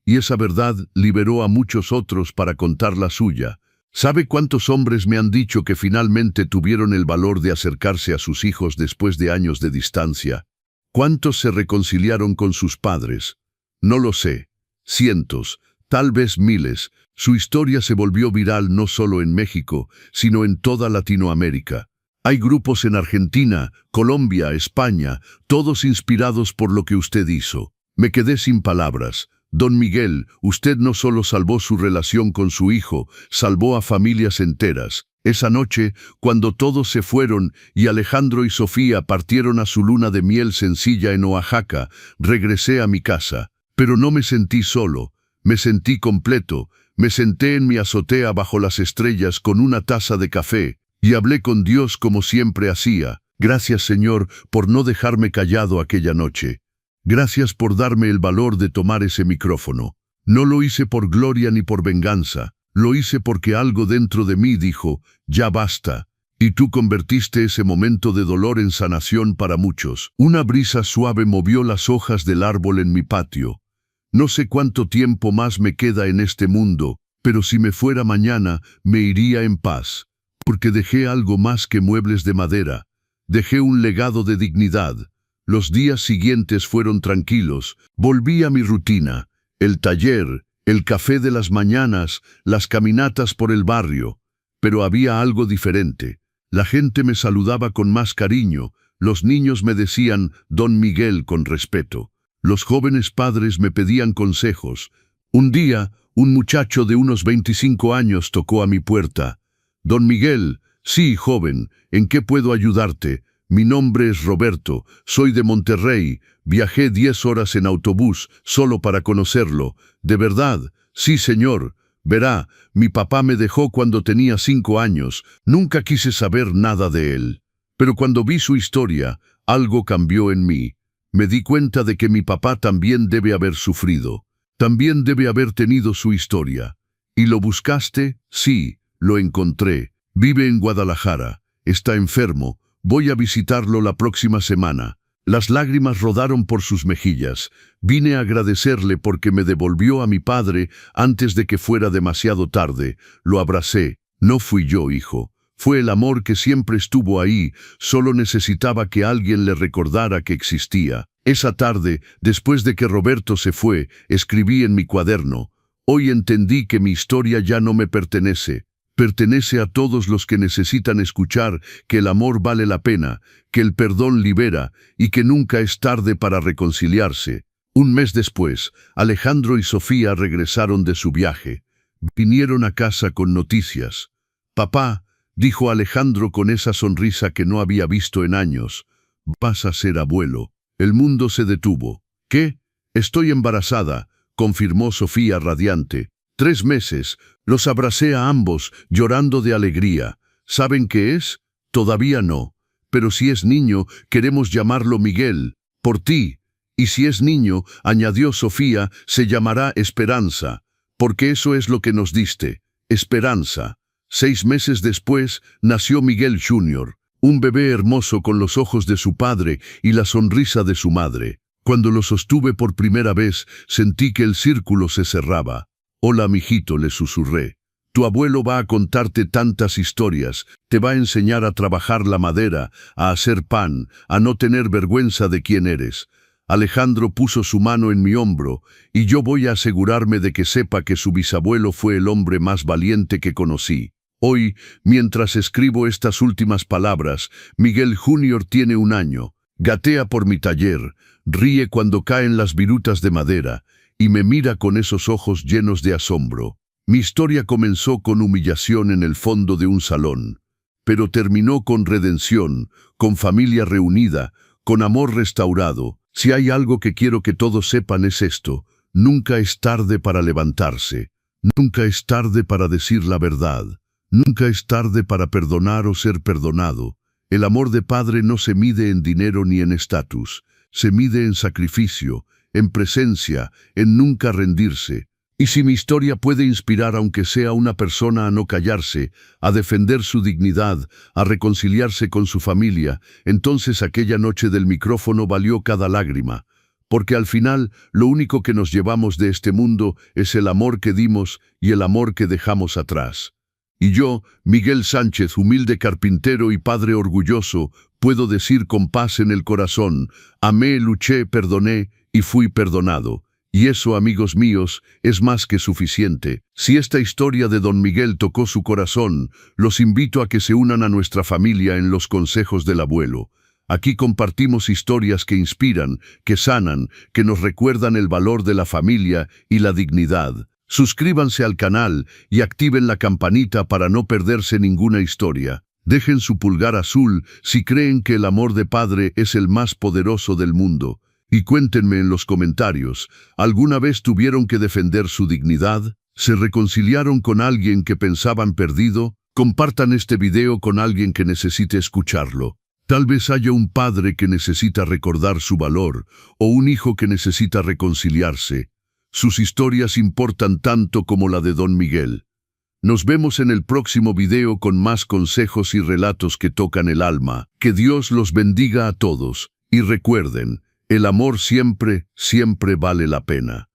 Y esa verdad liberó a muchos otros para contar la suya. ¿Sabe cuántos hombres me han dicho que finalmente tuvieron el valor de acercarse a sus hijos después de años de distancia? ¿Cuántos se reconciliaron con sus padres? No lo sé. Cientos, tal vez miles. Su historia se volvió viral no solo en México, sino en toda Latinoamérica. Hay grupos en Argentina, Colombia, España, todos inspirados por lo que usted hizo. Me quedé sin palabras. Don Miguel, usted no solo salvó su relación con su hijo, salvó a familias enteras. Esa noche, cuando todos se fueron y Alejandro y Sofía partieron a su luna de miel sencilla en Oaxaca, regresé a mi casa. Pero no me sentí solo, me sentí completo. Me senté en mi azotea bajo las estrellas con una taza de café, y hablé con Dios como siempre hacía. Gracias, Señor, por no dejarme callado aquella noche. Gracias por darme el valor de tomar ese micrófono. No lo hice por gloria ni por venganza. Lo hice porque algo dentro de mí dijo, ya basta. Y tú convertiste ese momento de dolor en sanación para muchos. Una brisa suave movió las hojas del árbol en mi patio. No sé cuánto tiempo más me queda en este mundo, pero si me fuera mañana, me iría en paz. Porque dejé algo más que muebles de madera. Dejé un legado de dignidad. Los días siguientes fueron tranquilos. Volví a mi rutina. El taller, el café de las mañanas, las caminatas por el barrio. Pero había algo diferente. La gente me saludaba con más cariño. Los niños me decían Don Miguel con respeto. Los jóvenes padres me pedían consejos. Un día, un muchacho de unos 25 años tocó a mi puerta. Don Miguel, sí, joven, ¿en qué puedo ayudarte? Mi nombre es Roberto, soy de Monterrey, viajé 10 horas en autobús solo para conocerlo. ¿De verdad? Sí, señor. Verá, mi papá me dejó cuando tenía 5 años, nunca quise saber nada de él. Pero cuando vi su historia, algo cambió en mí. Me di cuenta de que mi papá también debe haber sufrido, también debe haber tenido su historia. ¿Y lo buscaste? Sí. Lo encontré. Vive en Guadalajara. Está enfermo. Voy a visitarlo la próxima semana. Las lágrimas rodaron por sus mejillas. Vine a agradecerle porque me devolvió a mi padre antes de que fuera demasiado tarde. Lo abracé. No fui yo, hijo. Fue el amor que siempre estuvo ahí. Solo necesitaba que alguien le recordara que existía. Esa tarde, después de que Roberto se fue, escribí en mi cuaderno. Hoy entendí que mi historia ya no me pertenece. Pertenece a todos los que necesitan escuchar que el amor vale la pena, que el perdón libera y que nunca es tarde para reconciliarse. Un mes después, Alejandro y Sofía regresaron de su viaje. Vinieron a casa con noticias. «Papá», dijo Alejandro con esa sonrisa que no había visto en años, «vas a ser abuelo». El mundo se detuvo. «¿Qué? Estoy embarazada», confirmó Sofía radiante. 3 meses. Los abracé a ambos, llorando de alegría. ¿Saben qué es? Todavía no. Pero si es niño, queremos llamarlo Miguel, por ti. Y si es niño, añadió Sofía, se llamará Esperanza. Porque eso es lo que nos diste, esperanza. 6 meses después, nació Miguel Jr., un bebé hermoso con los ojos de su padre y la sonrisa de su madre. Cuando lo sostuve por primera vez, sentí que el círculo se cerraba. «Hola, mijito», le susurré. «Tu abuelo va a contarte tantas historias, te va a enseñar a trabajar la madera, a hacer pan, a no tener vergüenza de quién eres». Alejandro puso su mano en mi hombro, y yo voy a asegurarme de que sepa que su bisabuelo fue el hombre más valiente que conocí. Hoy, mientras escribo estas últimas palabras, Miguel Jr. tiene 1 año. Gatea por mi taller, ríe cuando caen las virutas de madera, y me mira con esos ojos llenos de asombro. Mi historia comenzó con humillación en el fondo de un salón. pero terminó con redención, con familia reunida, con amor restaurado. Si hay algo que quiero que todos sepan es esto: nunca es tarde para levantarse, nunca es tarde para decir la verdad, nunca es tarde para perdonar o ser perdonado. El amor de padre no se mide en dinero ni en estatus, se mide en sacrificio, en presencia, en nunca rendirse. Y si mi historia puede inspirar aunque sea una persona a no callarse, a defender su dignidad, a reconciliarse con su familia, entonces aquella noche del micrófono valió cada lágrima. Porque al final, lo único que nos llevamos de este mundo es el amor que dimos y el amor que dejamos atrás. Y yo, Miguel Sánchez, humilde carpintero y padre orgulloso, puedo decir con paz en el corazón: amé, luché, perdoné y fui perdonado. Y eso, amigos míos, es más que suficiente. Si esta historia de Don Miguel tocó su corazón, los invito a que se unan a nuestra familia en los consejos del abuelo. Aquí compartimos historias que inspiran, que sanan, que nos recuerdan el valor de la familia y la dignidad. Suscríbanse al canal y activen la campanita para no perderse ninguna historia. Dejen su pulgar azul si creen que el amor de padre es el más poderoso del mundo. Y cuéntenme en los comentarios, ¿alguna vez tuvieron que defender su dignidad? ¿Se reconciliaron con alguien que pensaban perdido? Compartan este video con alguien que necesite escucharlo. Tal vez haya un padre que necesita recordar su valor, o un hijo que necesita reconciliarse. Sus historias importan tanto como la de Don Miguel. Nos vemos en el próximo video con más consejos y relatos que tocan el alma. Que Dios los bendiga a todos. Y recuerden, el amor siempre, siempre vale la pena.